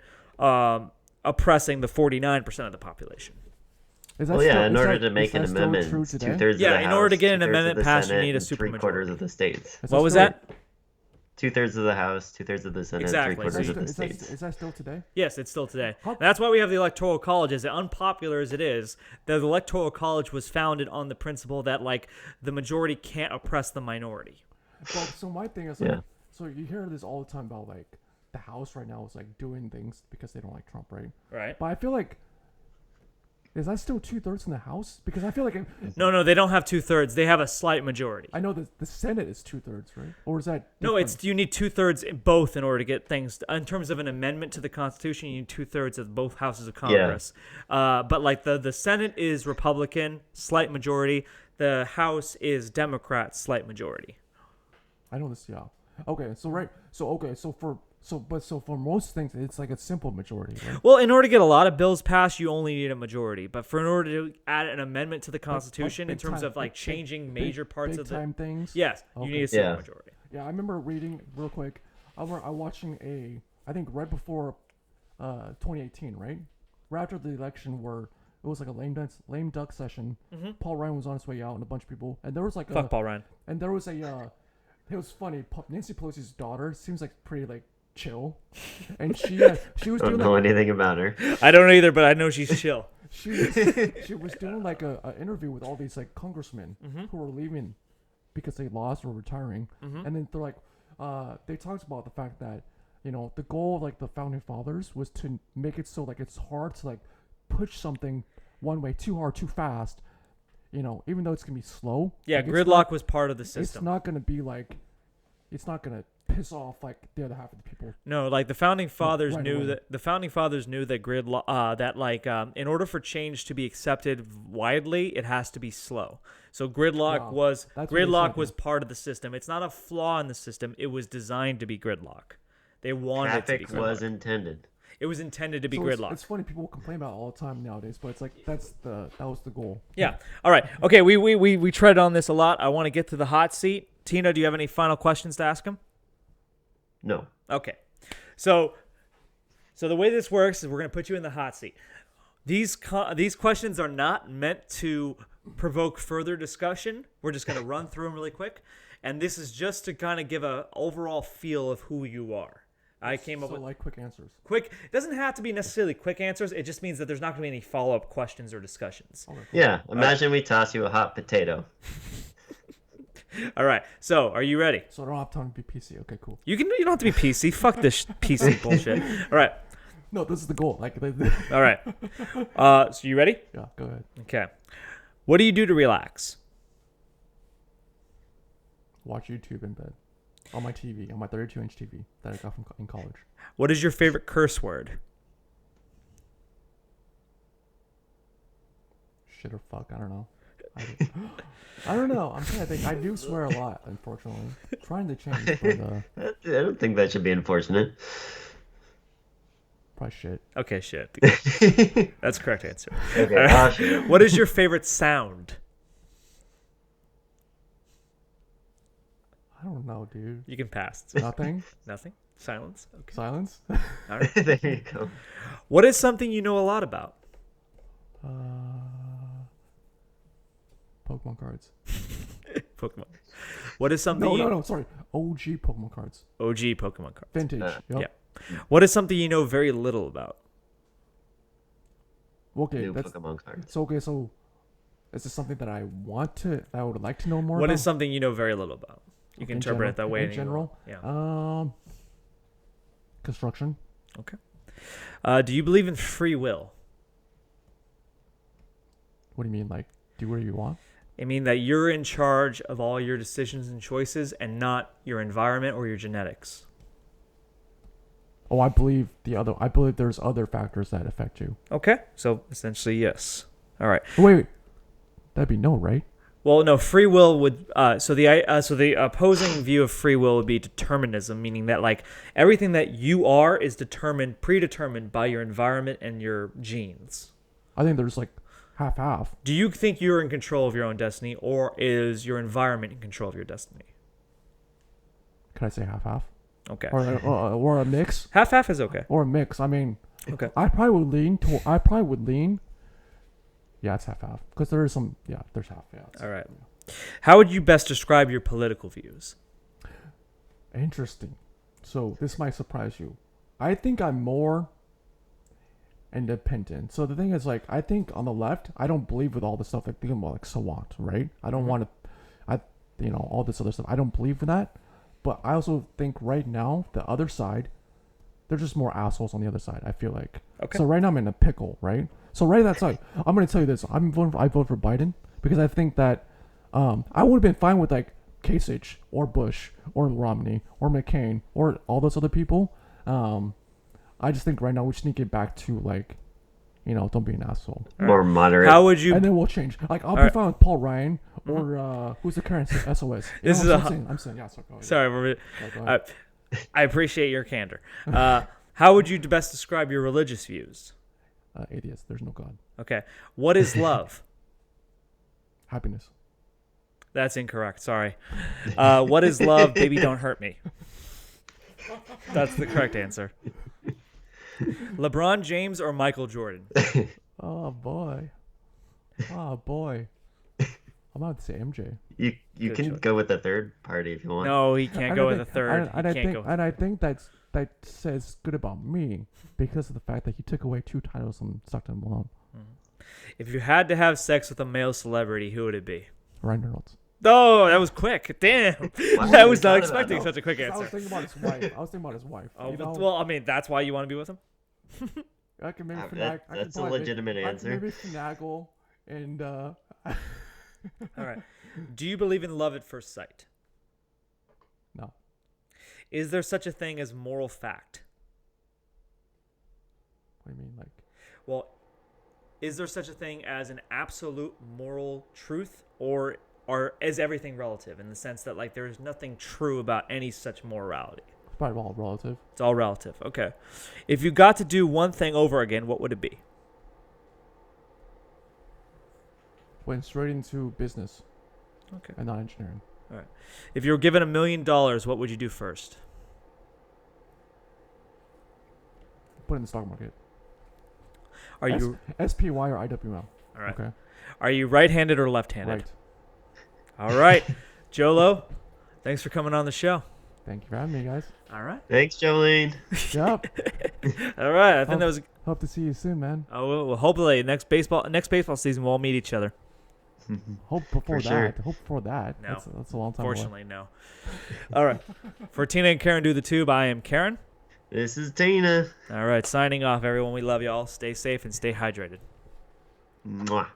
oppressing the 49% of the population. Is that Well, yeah, still, in is order that, to make is an that still amendment, true it's today? two-thirds of Yeah, the in House, order to get an 2/3 of amendment the passed, you Senate, need a and three-quarters supermajority. of the states. Is What was still, that? 2/3 of the House, 2/3 of the Senate, Exactly. Is that, three-quarters of still, the states. is that still today? Yes, it's still today. How- And that's why we have the Electoral College. As unpopular as it is, the Electoral College was founded on the principle that like the majority can't oppress the minority. Well, so my thing is like, Yeah. so you hear this all the time about like the House right now is like doing things because they don't like Trump, right? Right. But I feel like, is that still 2/3 in the House? Because I feel like No, they don't have 2/3. They have a slight majority. I know that the Senate is 2/3, right? Or is that No, different? it's you need 2/3 in both in order to get things. In terms of an amendment to the Constitution, you need 2/3 of both houses of Congress. But like the Senate is Republican, slight majority. The House is Democrat, slight majority. I know this. Yeah. Okay. So right. So okay. So for most things, it's like a simple majority, right? Well, in order to get a lot of bills passed, you only need a majority. But in order to add an amendment to the Constitution in big terms time- of like big- changing major parts big of the time things. yes, Okay. you need a simple Yeah. majority. Yeah, I remember reading real quick. I was watching I think right before 2018, right? Right after the election, where it was like a lame duck session. Paul Ryan was on his way out, and a bunch of people, and there was like Fuck Paul Ryan. and there was it was funny. Nancy Pelosi's daughter seems like pretty like chill, and she was I don't doing know like, anything about her. I don't either, but I know she's chill. she was doing like a interview with all these like congressmen who were leaving because they lost or retiring, and then they're like, they talked about the fact that the goal of like the founding fathers was to make it so like it's hard to like push something one way too hard too fast, even though it's gonna be slow. Yeah, like, gridlock was part of the It's system. not gonna be like, it's not gonna piss off like the other half of the people. No, like the founding fathers right knew away. that in order for change to be accepted widely, it has to be slow. So gridlock Yeah, was that's what they said, was part of the system. It's not a flaw in the system. It was designed to be gridlock. They wanted it to be Traffic gridlock. was intended. It was intended to be So gridlock. it's funny, people complain about it all the time nowadays, but it's like that was the goal. Yeah. All right. Okay. We tread on this a lot. I want to get to the hot seat. Tina, do you have any final questions to ask him? No. Okay. So the way this works is we're going to put you in the hot seat. These questions are not meant to provoke further discussion. We're just going to run through them really quick. And this is just to kind of give a overall feel of who you are. I came up So with like quick answers. quick. It doesn't have to be necessarily quick answers. It just means that there's not going to be any follow-up questions or discussions. Okay. Yeah. Imagine we toss you a hot potato. All right. So, are you ready? So I don't have time to be PC. Okay, cool. You don't have to be PC. Fuck this PC bullshit. All right. No, this is the goal. Like, All right. So you ready? yeah, go ahead. Okay. What do you do to relax? Watch YouTube in bed. On my TV, on my 32-inch TV that I got from in college. What is your favorite curse word? Shit or fuck, I don't know. I don't know. I'm trying to think. I do swear a lot, unfortunately. Trying to change, but I don't think that should be unfortunate. probably shit. Okay, shit. That's the correct answer. Okay. All right. Shit. What is your favorite sound? I don't know, dude. You can pass. Nothing. Nothing? Silence? Okay. Silence. All right. There you go. What is something you know a lot about? Pokemon cards. Pokemon. What is something No. Sorry. OG Pokemon cards. OG Pokemon cards. Vintage. Yep. Yeah. What is something you know very little about? Okay, New that's Pokemon cards. so. Okay, so is this something that I I would like to know more What about? is something you know very little about? You can In interpret it that general- way. in general? Yeah. Construction. Okay. Do you believe in free will? What do you mean, like do whatever you want? I mean that you're in charge of all your decisions and choices and not your environment or your genetics. Oh, I believe there's other factors that affect you. Okay. So essentially, yes. All right. Wait. That'd be no, right? Well, no, free will would. So the opposing view of free will would be determinism, meaning that like everything that you are is predetermined by your environment and your genes. I think there's like half. Do you think you're in control of your own destiny, or is your environment in control of your destiny? Can I say half? Okay. Or a mix? Half is okay. Or a mix. I mean, Okay. I probably would lean Yeah, it's half. Because there is some. Yeah, there's half. Yeah. All right. How would you best describe your political views? Interesting. So this might surprise you. I think I'm more independent. So the thing is, like, I think on the left, I don't believe with all the stuff that people like Sawant, right? I don't want to, all this other stuff. I don't believe in that. But I also think right now, the other side, they're just more assholes on the other side. I feel like. Okay. So right now I'm in a pickle, right? So right at that side, I'm gonna tell you this. I vote for Biden because I think that I would have been fine with like Kasich or Bush or Romney or McCain or all those other people. I just think right now we just need to get back to like, don't be an asshole. More moderate. How would you? And then we'll change. Like I'll be right. fine with Paul Ryan or who's the current SOS. This is I'm saying yeah. So go ahead. Sorry, Go ahead. I appreciate your candor. How would you best describe your religious views? Atheist. There's no God. Okay. What is love? Happiness. That's incorrect. Sorry. What is love? Baby, don't hurt me. That's the correct answer. LeBron James or Michael Jordan? Oh boy. I'm about to say MJ. You Good can choice. go with the third party if you want. No, he can't go with a third. I think that says good about me because of the fact that he took away 2 titles and Stockton Malone. If you had to have sex with a male celebrity, who would it be? Ryan Reynolds. Oh, that was quick. Damn. Why I would was you not thought of that? expecting such a quick I was answer. thinking about his wife. Oh, you know? well, I mean, that's why you want to be with him? I can maybe That's a legitimate answer. I can maybe finagle and All right. Do you believe in love at first sight? no. Is there such a thing as moral fact? What do you mean, like? Well, is there such a thing as an absolute moral truth, or is everything relative in the sense that like there is nothing true about any such morality? It's probably all relative. It's all relative. Okay. If you got to do one thing over again, what would it be? Went straight into business Okay. and not engineering. All right. If you were given $1 million, what would you do first? Put it in the stock market. Are you SPY or IWM? all right? Okay. Are you right-handed or left-handed? Right. All right. Jolo, thanks for coming on the show. Thank you for having me, guys. All right. Thanks, Jolene. Yep. All right. I think that was. Hope to see you soon, man. Oh, well, hopefully next baseball season we'll all meet each other. Hope before For that. sure. Hope before that. No. That's a long time away. Fortunately, no. All right. For Tina and Karen do the tube, I am Karen. This is Tina. All right. Signing off, everyone. We love y'all. Stay safe and stay hydrated. Mwah.